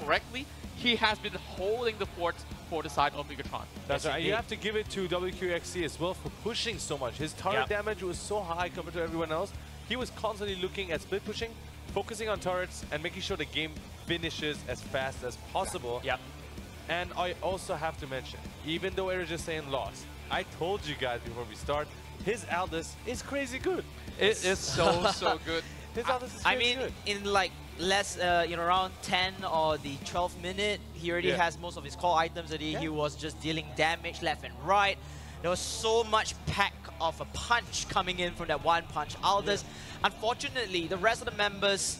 correctly, he has been holding the fort for the side of Bigetron. That's right. You have to give it to WQXC as well for pushing so much. His turret damage was so high compared to everyone else. He was constantly looking at split pushing, focusing on turrets, and making sure the game finishes as fast as possible. And I also have to mention, even though AirAsia Saiyan lost, I told you guys before we start, his Aldous is crazy good. It is so good. His Aldous is crazy good. In like less, around 10 or the 12th minute, he already has most of his core items already. He was just dealing damage left and right. There was so much pack of a punch coming in from that one punch Aldous. Unfortunately, the rest of the members,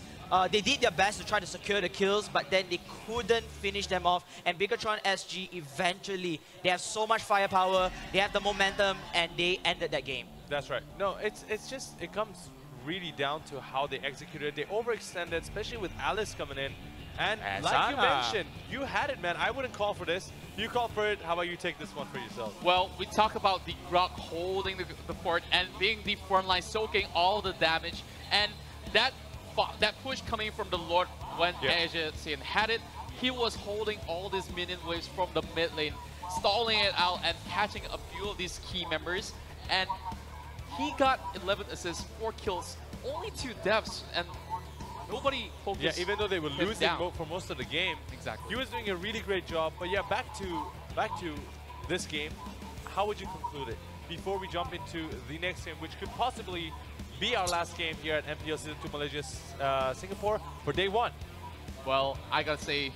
they did their best to try to secure the kills, but then they couldn't finish them off. And Bigetron SG eventually, they have so much firepower, they have the momentum, and they ended that game. That's right. No, it's just, it comes really down to how they executed. They overextended, especially with Alice coming in. And like you mentioned, you had it, man. I wouldn't call for this. You call for it. How about you take this one for yourself? Well, we talk about the Grok holding the fort and being the front line, soaking all the damage. And that push coming from the Lord when AirAsia Saiyan had it, he was holding all these minion waves from the mid lane, stalling it out and catching a few of these key members. And he got 11 assists, 4 kills, only 2 deaths, and nobody focused. Yeah, even though they were losing for most of the game. Exactly. He was doing a really great job. But yeah, back to this game. How would you conclude it before we jump into the next game, which could possibly be our last game here at MPL Season 2 Malaysia Singapore for day 1? Well, I gotta say,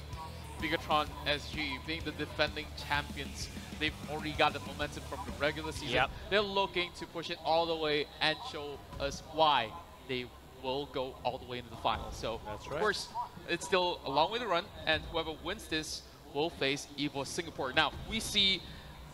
Bigetron SG being the defending champions, they've already got the momentum from the regular season. They're looking to push it all the way and show us why they will go all the way into the final. So, of course, it's still a long way to run, and whoever wins this will face EVOS Singapore. Now, we see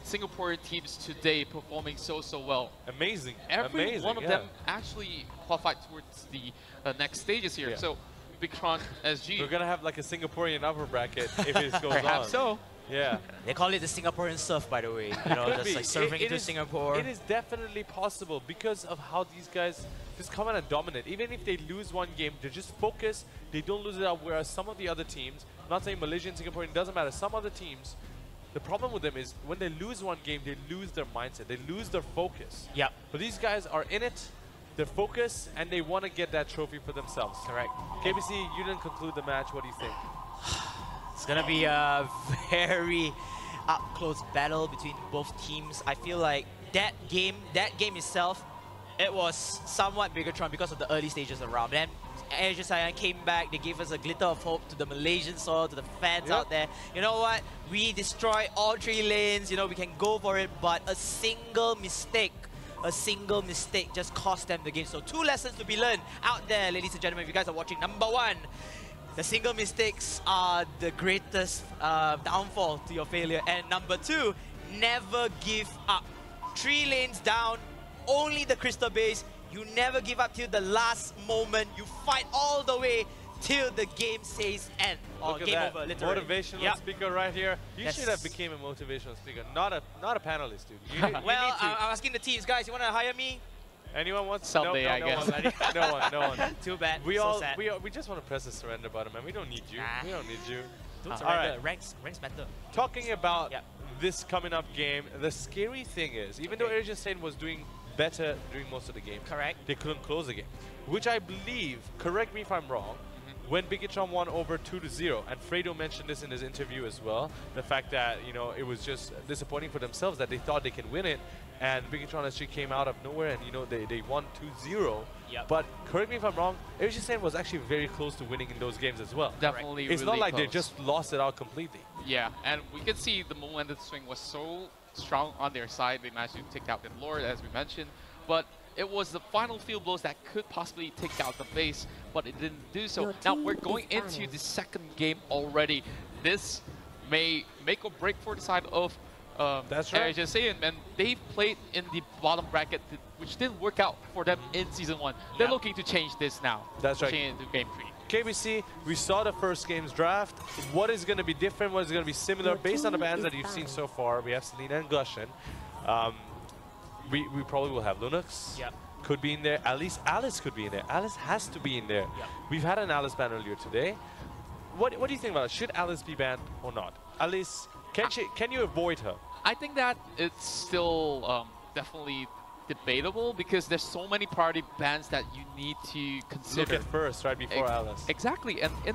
Singaporean teams today performing so well. Amazing. Every one of them actually qualified towards the next stages here. So, Bigetron SG. We're going to have like a Singaporean upper bracket if it goes on. Perhaps so. Yeah. They call it the Singaporean surf, by the way. You know, just like surfing into Singapore. It is definitely possible because of how these guys just come in and dominate. Even if they lose one game, they're just focused. They don't lose it out. Whereas some of the other teams, I'm not saying Malaysian, Singaporean, doesn't matter. Some other teams, the problem with them is when they lose one game, they lose their mindset. They lose their focus. But these guys are in it. They're focused, and they want to get that trophy for themselves. Correct. KBC, you didn't conclude the match. What do you think? It's going to be a very up-close battle between both teams. I feel like that game itself, it was somewhat Bigetron because of the early stages around. Then AirAsia Saiyan came back. They gave us a glitter of hope to the Malaysian soil, to the fans out there. You know what? We destroy all 3 lanes. You know, we can go for it. But a single mistake just cost them the game. So 2 lessons to be learned out there, ladies and gentlemen. If you guys are watching, number 1, the single mistakes are the greatest downfall to your failure. And number 2, never give up. 3 lanes down, only the crystal base. You never give up till the last moment. You fight all the way till the game says end. Or game over, literally. Motivational speaker right here. You should have became a motivational speaker, not a panelist, dude. Well, I'm asking the teams, guys, you want to hire me? Anyone wants someday? I guess. No one. Too bad. We just want to press the surrender button, man. We don't need you. We don't need you. Don't surrender. Ranks matter. Talking about this coming up game, the scary thing is, even though AirAsia Saiyan was doing better during most of the game, they couldn't close the game, which I believe, correct me if I'm wrong, when Bigetron won over 2-0, and Fredo mentioned this in his interview as well, the fact that, you know, it was just disappointing for themselves that they thought they can win it, and Bigetron actually came out of nowhere and, you know, they won 2-0. But correct me if I'm wrong, AirAsia Saiyan was actually very close to winning in those games as well. Definitely. It's really not like close. they just lost it out completely. Yeah, and we can see the momentum swing was so strong on their side. They managed to take out the Lord, as we mentioned, but it was the final few blows that could possibly take out the base, but it didn't do so. Now we're going into the second game already. This may make or break for the side of AirAsia Saiyan, and they've played in the bottom bracket, which didn't work out for them in Season 1. They're looking to change this now. That's right. Into Game 3. KBC, we saw the first game's draft. What is going to be different? What is going to be similar? Based on the bans that you've seen so far, we have Selena and Gushin. We probably will have Linux. Yep. Could be in there. At least Alice could be in there. Alice has to be in there. Yep. We've had an Alice ban earlier today. What do you think about it? Should Alice be banned or not? Alice, can you avoid her? I think that it's still definitely debatable because there's so many priority bans that you need to consider. Look at first, right before Alice. Exactly, and in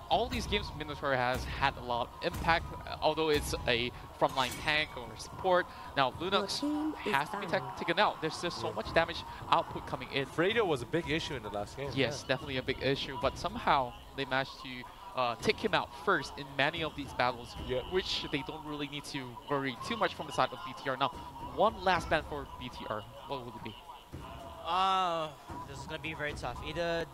all these games, Minotaur has had a lot of impact, although it's a frontline tank or support. Now, Lunox has to be taken out. There's just so much damage output coming in. Traitor was a big issue in the last game. Yes, definitely a big issue, but somehow they managed to take him out first in many of these battles, which they don't really need to worry too much from the side of BTR. Now, one last ban for BTR, what would it be? This is going to be very tough. Either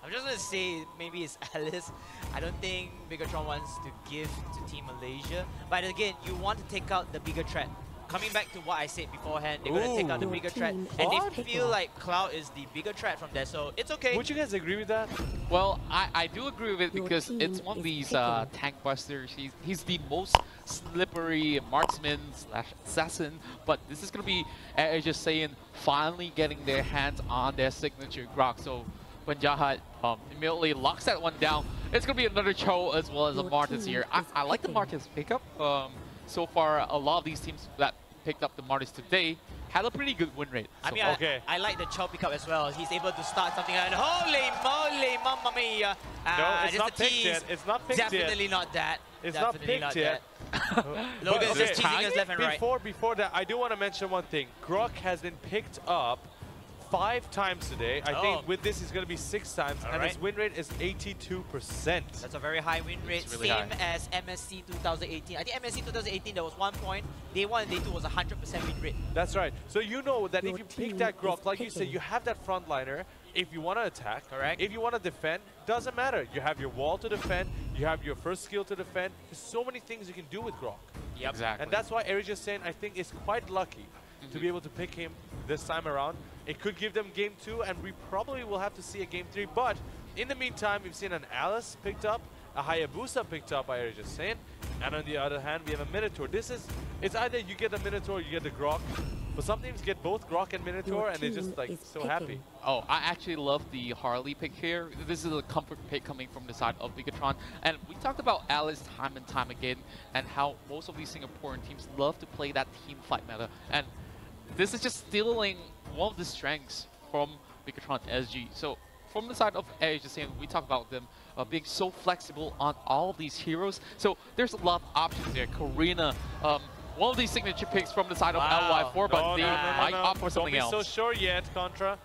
I'm just going to say maybe it's Alice. I don't think Bigetron wants to give to Team Malaysia. But again, you want to take out the bigger threat. Coming back to what I said beforehand, they're going to take out the bigger threat. And they feel like Cloud is the bigger threat from there, so it's okay. Would you guys agree with that? Well, I do agree with it because it's one of these tank busters. He's the most slippery marksman / assassin, but this is going to be AirAsia Saiyan finally getting their hands on their signature Grok. So when Jahat immediately locks that one down, it's going to be another Cho as well as a Martins here. I like the Martins pickup. So far, a lot of these teams that picked up the Martins today had a pretty good win rate. I mean, I like the Cho pickup as well. He's able to start something like, holy moly, mamma mia. No, it's not picked yet. It's not picked yet. Definitely not that. It's not picked yet. Logan's just teasing us left and right. Before that, I do want to mention one thing. Grok has been picked up 5 times today. I think with this, it's going to be 6 times, and his win rate is 82%. That's a very high win rate, really same as MSC 2018. I think MSC 2018, there was 1 point. Day 1 and day 2 was 100% win rate. That's right. So you know that if you pick that Grok, like you said, you have that frontliner. If you want to attack, if you want to defend, doesn't matter. You have your wall to defend, you have your first skill to defend. There's so many things you can do with Grok. Yep. Exactly. And that's why AirAsia Saiyan, I think, is quite lucky to be able to pick him this time around. It could give them game 2, and we probably will have to see a game 3. But in the meantime, we've seen an Alice picked up, a Hayabusa picked up by AirAsia Saiyan, and on the other hand, we have a Minotaur. It's either you get the Minotaur or you get the Grok. But some teams get both Grok and Minotaur, and they're just like so happy. Oh, I actually love the Harley pick here. This is a comfort pick coming from the side of Bigetron. And we talked about Alice time and time again, and how most of these Singaporean teams love to play that team fight meta. And this is just stealing one of the strengths from Bigetron SG. So from the side of AirAsia Saiyan, we talk about them being so flexible on all of these heroes. So there's a lot of options there. Karina, one of these signature picks from the side of LY4, but they might opt for something else. Don't be so sure yet, Contra.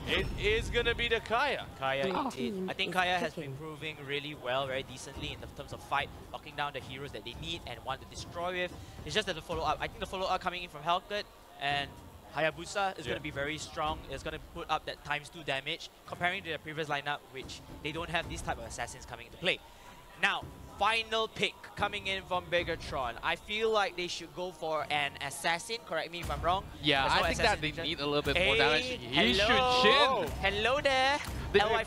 It is going to be the Kaya. I think Kaya has been proving really well, very decently in terms of fight, locking down the heroes that they need and want to destroy with. It's just that the follow-up, I think the follow-up coming in from Hellcat and Hayabusa is going to be very strong. It's going to put up that ×2 damage comparing to the previous lineup, which they don't have these type of assassins coming into play. Now, final pick coming in from Bigetron. I feel like they should go for an assassin. Correct me if I'm wrong. Yeah, I think that they need a little bit more damage. Hello there. LY4.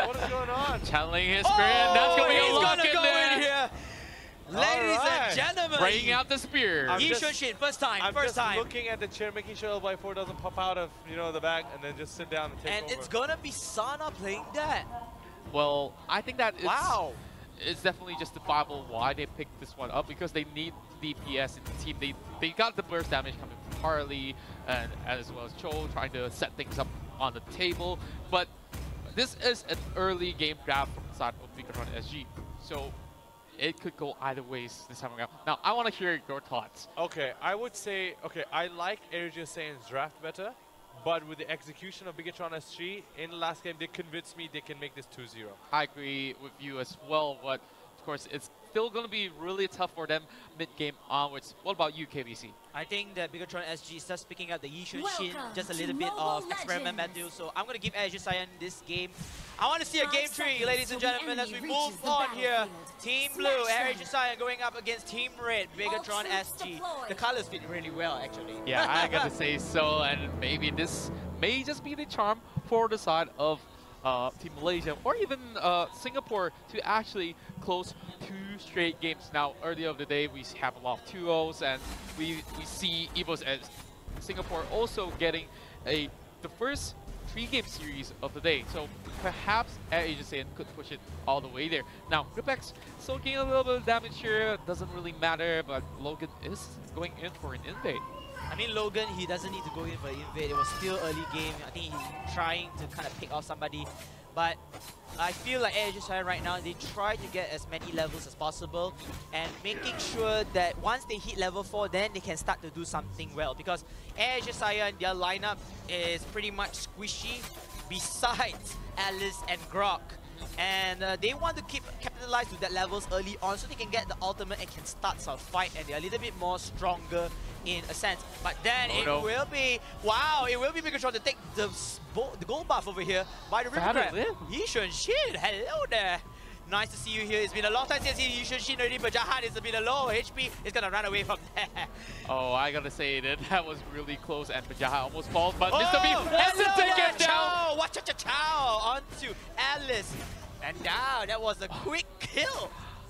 What is going on? Channeling his spirit. That's going to be a lock in there. Here. Ladies and gentlemen, bringing out the spear. First time. I'm just looking at the chair, making sure LY4 doesn't pop out of the back, and then just sit down and take over. And it's gonna be Sana playing that. Well, I think that it's definitely justifiable why they picked this one up, because they need DPS in the team. They got the burst damage coming from Harley and as well as Cho trying to set things up on the table. But this is an early game draft from the side of Bigetron SG. So it could go either ways this time around. Now, I want to hear your thoughts. Okay, I would say, I like AirAsia Saiyan's draft better, but with the execution of Bigetron SG in the last game, they convinced me they can make this 2-0. I agree with you as well, but of course, it's still going to be really tough for them mid-game onwards. What about you, KBC? I think that Bigetron SG starts picking up the Yishun Shin, just a little bit of experiment menu. So I'm going to give AirAsia Saiyan this game. I want to see a game 3, ladies and gentlemen, as we move on here. Team Blue, AirAsia Saiyan going up against Team Red, Bigetron SG. The colors fit really well, actually. Yeah, I got to say so, and maybe this may just be the charm for the side of Team Malaysia, or even Singapore to actually close 2 straight games. Now, earlier of the day, we have a lot of 2-0s, and we see EVOS as Singapore also getting the first 3-game series of the day. So perhaps AirAsia could push it all the way there. Now, GripX soaking a little bit of damage here. Doesn't really matter, but Logan is going in for an invade. I mean, Logan, he doesn't need to go in for an invade. It was still early game. I think he's trying to kind of pick off somebody. But I feel like AirAsia right now, they try to get as many levels as possible and making sure that once they hit level 4, then they can start to do something well. Because AirAsia, their lineup is pretty much squishy besides Alice and Grok. And they want to capitalize to that levels early on so they can get the ultimate and can start some fight, and they're a little bit more stronger in a sense. But then will be, wow, it will be Bigetron to take the gold buff over here by the Reborn. Yishun Shin, hello there. Nice to see you here. It's been a long time since Yishun Shin already, but Jahat is a bit low HP. It's gonna run away from there. Oh, I gotta say that was really close, and Jahat almost falls, but Mr. B has to take it down. Watch out, Chow onto Alice. And now that was a quick kill.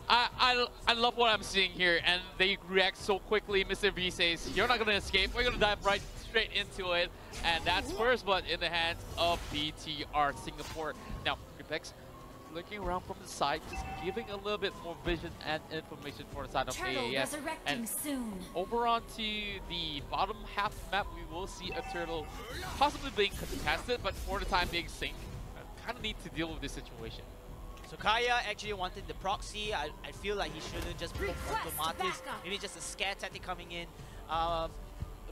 I love what I'm seeing here, and they react so quickly. Mr. V says, you're not gonna escape, we're gonna dive right straight into it. And that's first blood in the hands of BTR Singapore. Now, GripX looking around from the side, just giving a little bit more vision and information for the side of AAS. And soon. Over onto the bottom half of the map, we will see a turtle possibly being contested, but for the time being, Sync kind of need to deal with this situation. So Kaya actually wanted the proxy. I feel like he shouldn't just put onto Martis. Maybe just a scare tactic coming in.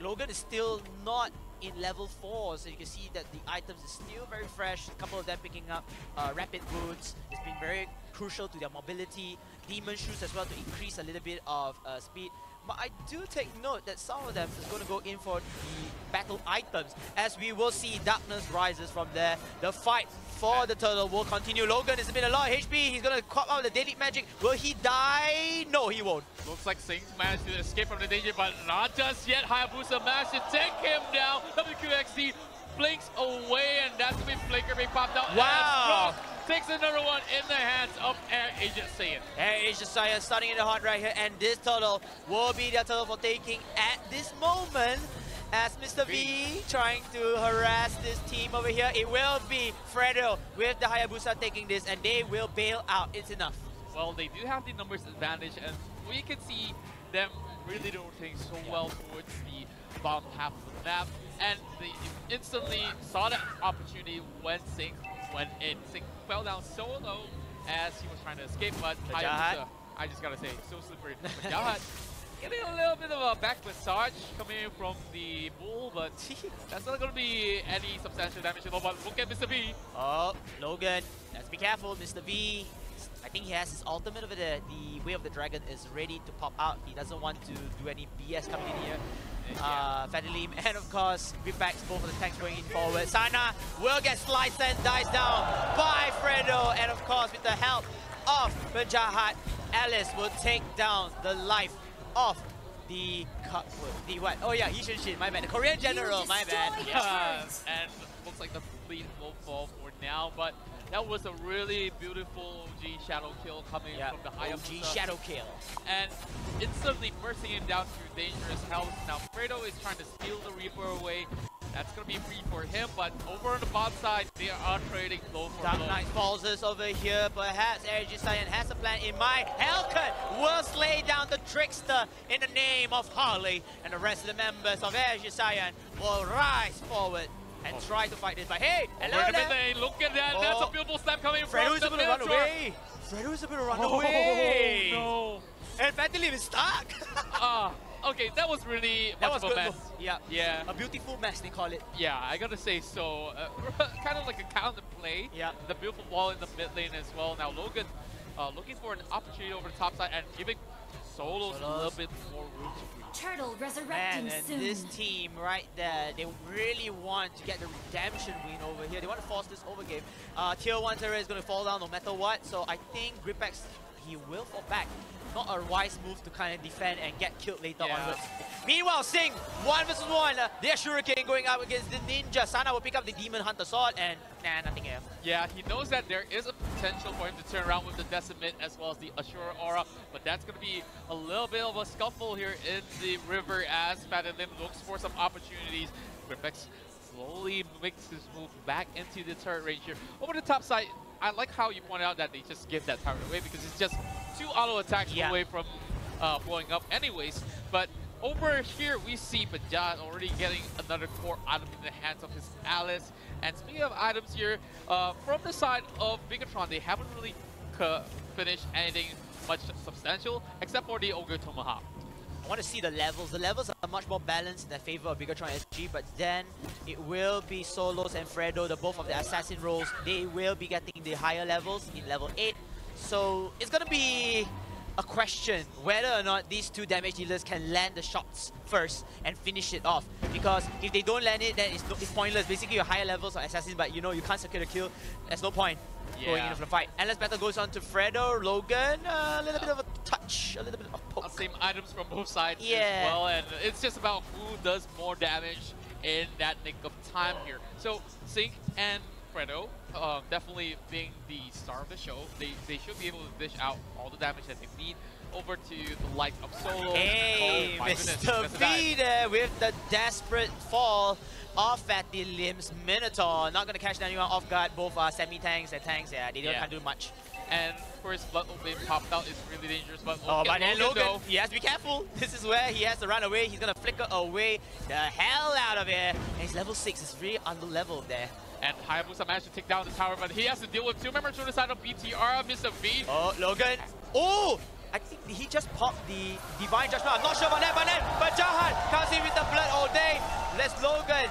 Logan is still not in level 4, so you can see that the items is still very fresh. A couple of them picking up rapid boots. It's been very crucial to their mobility. Demon shoes as well to increase a little bit of speed. But I do take note that some of them is going to go in for the battle items, as we will see Darkness rises from there. The fight for the turtle will continue. Logan is a bit a lot of HP. He's going to cop out the Daily Magic. Will he die? No, he won't. Looks like Sync managed to escape from the danger, but not just yet. Hayabusa managed to take him down. WQXD blinks away, and that's when Flicker being popped out. Wow! Takes another one in the hands of AirAsia Saiyan. AirAsia Saiyan starting in the hot right here, and this turtle will be their turtle for taking at this moment. As Mr. V trying to harass this team over here, it will be Fredo with the Hayabusa taking this, and they will bail out. It's enough. Well, they do have the numbers advantage, and we can see them really rotating so well towards the bottom half of the map, and they instantly saw that opportunity when Sync went in. Sync fell down so low as he was trying to escape, but Hayabusa, I just gotta say, so slippery. Jahat getting a little bit of a back massage coming in from the bull, but that's not gonna be any substantial damage at all. But look at Mr. V. Oh, Logan, let's be careful. Mr. V, I think he has his ultimate over there. The Way of the Dragon is ready to pop out. He doesn't want to do any BS coming in here. Fadilim, and of course, Gripbacks, both of the tanks going in forward. Sana will get sliced and dies down by Fredo, and of course, with the help of Jahat, Alice will take down the life of the what? Oh yeah, Yishun Shin, my bad. The Korean general, my bad. Yeah, and looks like the fleet will fall for now, but that was a really beautiful OG shadow kill coming from the Hayabusa. OG shadow kill. And instantly bursting him down through dangerous health. Now Fredo is trying to steal the Reaper away. That's going to be free for him, but over on the bot side, they are trading blow for blow. Dark Knight falls us over here. Perhaps AirAsia Saiyan has a plan in mind. Hellcut will slay down the Trickster in the name of Harley, and the rest of the members of AirAsia Saiyan will rise forward and try to fight this. But hey, hello there. Look at that. That's a beautiful snap coming from Fredo is able to run away. Fredo is able to run away. No. And Fadilim is stuck. Okay, that was really much of a mess. Yeah. A beautiful mess, they call it. Yeah, I gotta say so. Kind of like a counter play. Yeah. The beautiful wall in the mid lane as well. Now Logan looking for an opportunity over the top side and giving Solos a little bit more room to breathe. Turtle resurrecting soon. This team right there, they really want to get the redemption win over here. They want to force this overgame. Tier 1 Terror is going to fall down no matter what. So I think Gripbacks, he will fall back. not a wise move to kind of defend and get killed later onwards. Meanwhile, Sing, 1 versus 1. Their Shuriken going up against the Ninja. Sana will pick up the Demon Hunter Sword and nothing else. Yeah, he knows that there is a potential for him to turn around with the Decimate as well as the Assure Aura, but that's going to be a little bit of a scuffle here in the river as Fatted Limb looks for some opportunities. Gripex slowly makes his move back into the turret range here. Over the top side, I like how you pointed out that they just give that turret away because it's just 2 auto attacks away from blowing up anyways. But over here, we see Bajaj already getting another core item in the hands of his Alice. And speaking of items here, from the side of Bigetron, they haven't really finished anything much substantial except for the Ogre Tomahawk. I want to see the levels. The levels are much more balanced in the favor of Bigetron SG, but then it will be Solos and Fredo, the both of the assassin roles. They will be getting the higher levels in level 8. So it's going to be a question whether or not these 2 damage dealers can land the shots first and finish it off. Because if they don't land it, then it's pointless. Basically, your higher levels are assassins, but you know you can't secure the kill. There's no point going into the fight. Endless Battle goes on to Fredo, Logan, a little bit of a touch, a little bit of poke. Same items from both sides as well, and it's just about who does more damage in that nick of time here. So Sink and Fredo, definitely being the star of the show, they should be able to dish out all the damage that they need over to the light of Solo. Hey, oh, Mr. V there with the desperate fall of Fatty Limb's Minotaur. Not going to catch anyone off guard. Both are semi-tanks and tanks. Yeah, they can't do much. And of course, Blood being popped out is really dangerous. But but then Logan, he has to be careful. This is where he has to run away. He's going to flicker away the hell out of here. And he's level 6. It's really under level there. And Hayabusa managed to take down the tower, but he has to deal with 2 members from the side of BTR, Mr. V. Oh, Logan. Oh! I think he just popped the Divine Judgment. I'm not sure about that, but Jahan comes in with the blood all day. Let's Logan.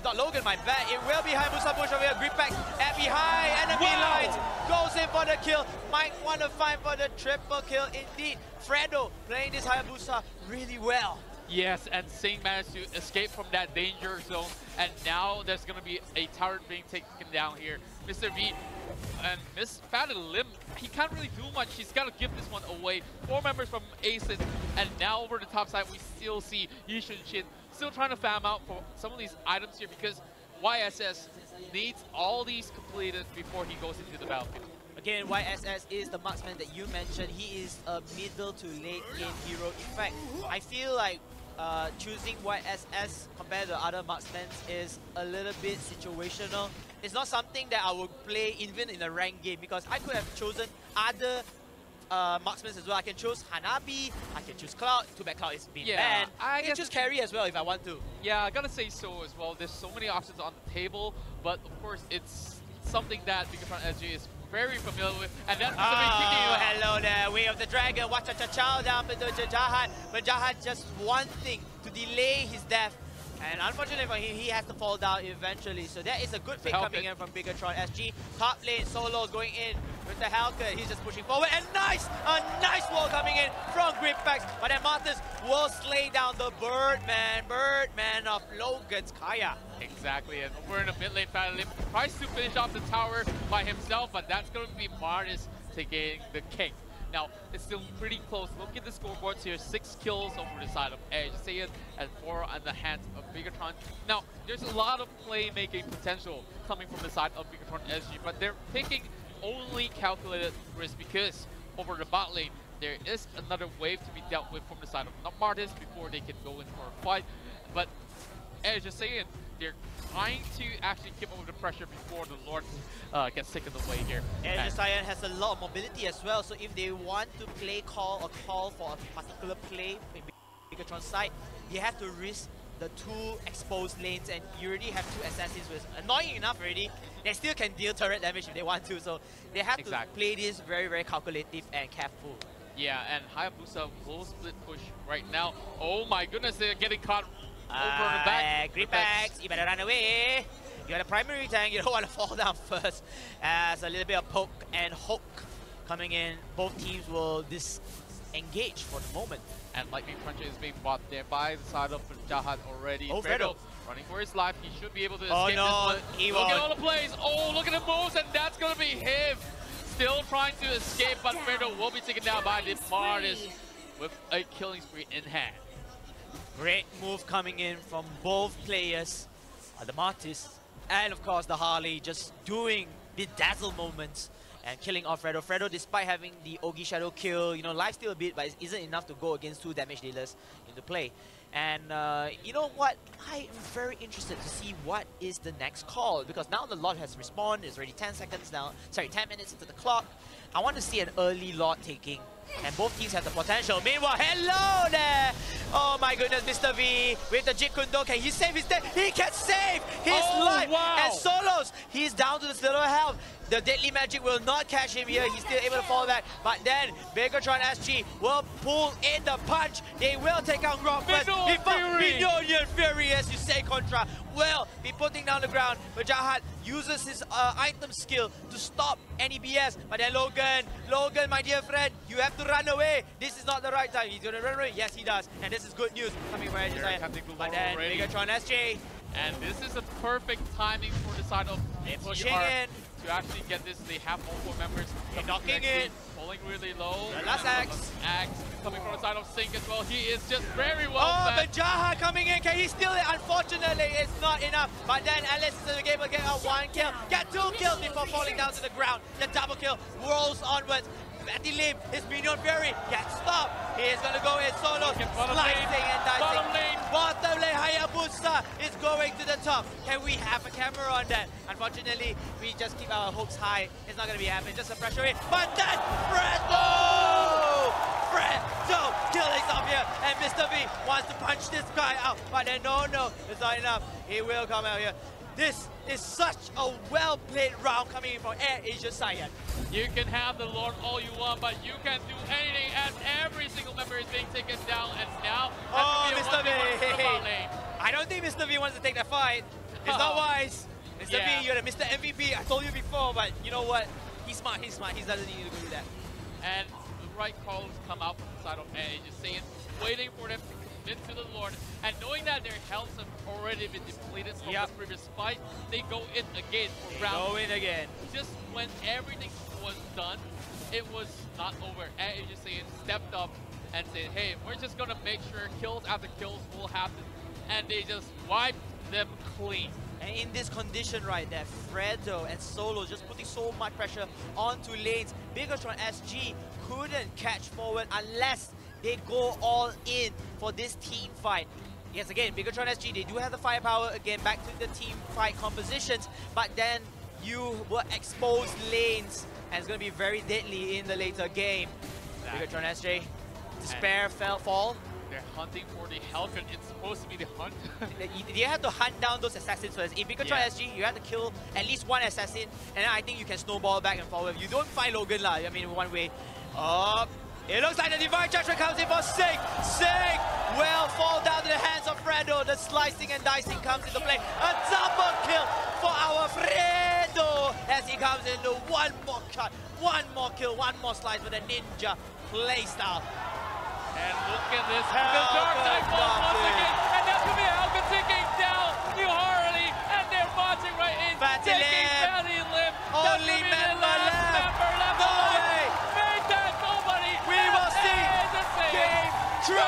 Not Logan, my bad. It will be Hayabusa push over here. Gripex at behind enemy lines. Goes in for the kill. Might want to find for the triple kill indeed. Fredo playing this Hayabusa really well. Yes, and Sing managed to escape from that danger zone, and now there's going to be a turret being taken down here. Mr. V and Miss Fatted Limb, he can't really do much. He's got to give this one away. 4 members from Aces, and now over the top side, we still see Yishun Shin still trying to fam out for some of these items here because YSS needs all these completed before he goes into the battlefield. Again, YSS is the marksman that you mentioned. He is a middle to late game hero. In fact, I feel like choosing YSS compared to other marksmen is a little bit situational. It's not something that I would play even in a ranked game because I could have chosen other marksmen as well. I can choose Hanabi, I can choose Cloud. Too bad Cloud is being banned. I can choose Carry as well if I want to. Yeah, I gotta say so as well. There's so many options on the table, but of course it's something that Bigetron SG is very familiar with, and that's hello there, Way of the Dragon, watch out, chow down to Jahan, but Jahan just one thing to delay his death, and unfortunately for him, he has to fall down eventually, so that is a good pick coming in from Bigetron SG. Top lane, Solo going in with the Halcyon, he's just pushing forward, and a nice wall coming in from Gripex, but then Martis will slay down the Birdman of Logan's Kaya. Exactly, and over in the mid lane, Fatted Limb tries to finish off the tower by himself, but that's going to be Martis taking the cake. Now, it's still pretty close. Look at the scoreboards here, 6 kills over the side of AirAsia and 4 on the hands of Bigetron. Now, there's a lot of playmaking potential coming from the side of Bigetron SG, but they're taking only calculated risk because over the bot lane, there is another wave to be dealt with from the side of Martis before they can go in for a fight. But AirAsia, they're trying to actually keep up with the pressure before the Lord gets taken away here. And Saiyan has a lot of mobility as well, so if they want to play call for a particular play in Bigetron's side, they have to risk the 2 exposed lanes, and you already have 2 assassins with annoying enough already. They still can deal turret damage if they want to, so they have to play this very, very calculative and careful. Yeah, and Hayabusa will split push right now. Oh my goodness, they're getting caught over the back. Gripex, you better run away. You're the primary tank, you don't want to fall down first. As a little bit of poke and hook coming in, both teams will disengage for the moment. And Lightning Puncher is being bought there by the side of Jahan already. Oh, Fredo running for his life. He should be able to escape this one. He look at all the plays. Oh, look at the moves, and that's going to be him. still trying to escape, but Traitor will be taken down by the Martis with a killing spree in hand. Great move coming in from both players. The Martis and of course the Harley just doing bedazzle moments and killing off Fredo. Fredo, despite having the Ogi Shadow kill, you know, lifesteal a bit, but it isn't enough to go against 2 damage dealers into play. And you know what? I am very interested to see what is the next call, because now the lot has respawned. It's already 10 seconds now. Sorry, 10 minutes into the clock. I want to see an early lot taking, and both teams have the potential. Meanwhile, hello there! Oh my goodness, Mr. V with the Jit Kundo. Can he save his death? He can save his life! Wow. And Solos, he's down to the little health. The deadly magic will not catch him here. He's still able to fall back. But then Bigetron SG will pull in the punch. They will take out Rock first. Minion Fury, as you say, Contra, will be putting down the ground. But Jahat uses his item skill to stop any BS. But then Logan, my dear friend, you have to run away. This is not the right time. He's going to run away. Yes, he does. And this is good news coming from AirAsia. But then Bigetron SG. And this is a perfect timing for the side of pushing in to actually get this. They have multiple members knocking in, pulling really low. The last axe coming from the side of Sync as well. He is just very well. Oh, but Jaha coming in. Can he steal it? Unfortunately, it's not enough. But then Alice is able to get a 1 kill, get 2 kills before falling down to the ground. The double kill rolls onwards. Matty Lim, his Minion Fury gets stopped. He is going to go in solo, slicing and dicing. Bottom lane, Hayabusa is going to the top. Can we have a camera on that? Unfortunately, we just keep our hopes high. It's not going to be happening. Just a pressure in. But then, Fredo killing off here. And Mr. V wants to punch this guy out. But then, no, it's not enough. He will come out here. This is such a well-played round coming in from AirAsia Saiyan. You can have the Lord all you want, but you can't do anything as every single member is being taken down. And now, Mr. V! I don't think Mr. V wants to take that fight. It's not wise. Mr. V, you're the Mr. MVP. I told you before, but you know what? He's smart. He doesn't need to do that. And the right calls come out from the side of AirAsia Saiyan, waiting for them to into the Lord, and knowing that their health have already been depleted from the previous fight, they go in again for round. Go in again. Just when everything was done, it was not over. AirAsia Saiyan stepped up and said, hey, we're just gonna make sure kills after kills will happen, and they just wiped them clean. And in this condition right there, Fredo and Solo just putting so much pressure onto lanes. Bigetron SG couldn't catch forward unless they go all in for this team fight. Yes, again, Bigetron SG, they do have the firepower. Again, back to the team fight compositions. But then you will expose lanes, and it's going to be very deadly in the later game. Bigetron SG, despair fall. They're hunting for the Helcon. It's supposed to be the hunt. You have to hunt down those assassins first. In Bigetron SG, you have to kill at least 1 assassin, and then I think you can snowball back and forward. You don't find Logan lah. I mean, one way. It looks like the Divine Judgment comes in for Sync. Sync will fall down to the hands of Fredo. The slicing and dicing comes into play. A double kill for our Fredo as he comes into 1 more cut, 1 more kill, 1 more slice with a ninja playstyle. And look at this. The Dark Knight falls once again. And that could be Helcon taking down New Harley. And they're marching right in. Taking Fatty Lim. Only member left. No way. Make that nobody. We will see Game 3.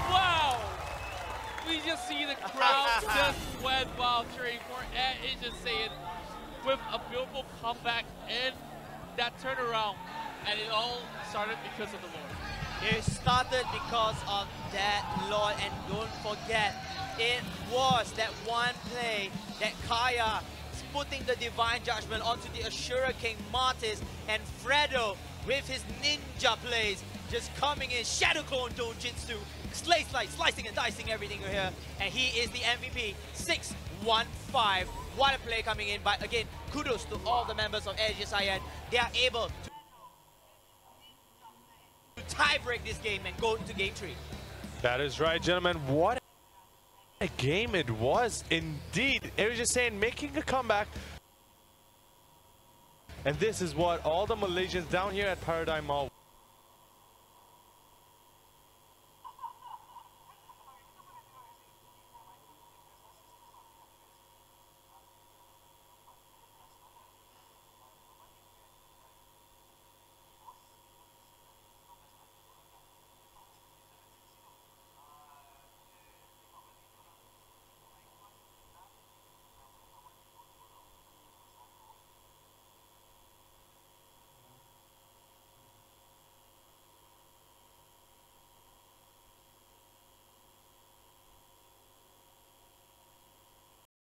Wow. We just see the crowd just went wild cheering for AirAsia Saiyan with a beautiful comeback in that turnaround. And it all started because of the Lord. It started because of that Lord, and don't forget, it was that one play that Kaya putting the Divine Judgment onto the Ashura King Martis, and Fredo with his ninja plays just coming in, Shadow Clone Dojitsu, slicing and dicing everything here, and he is the MVP, 6-1-5. What a play coming in, but again, kudos to all the members of AirAsia Saiyan. They are able to tie-break this game and go into Game 3. That is right, gentlemen. What a game it was indeed. AirAsia Saiyan making a comeback. And this is what all the Malaysians down here at Paradigm Mall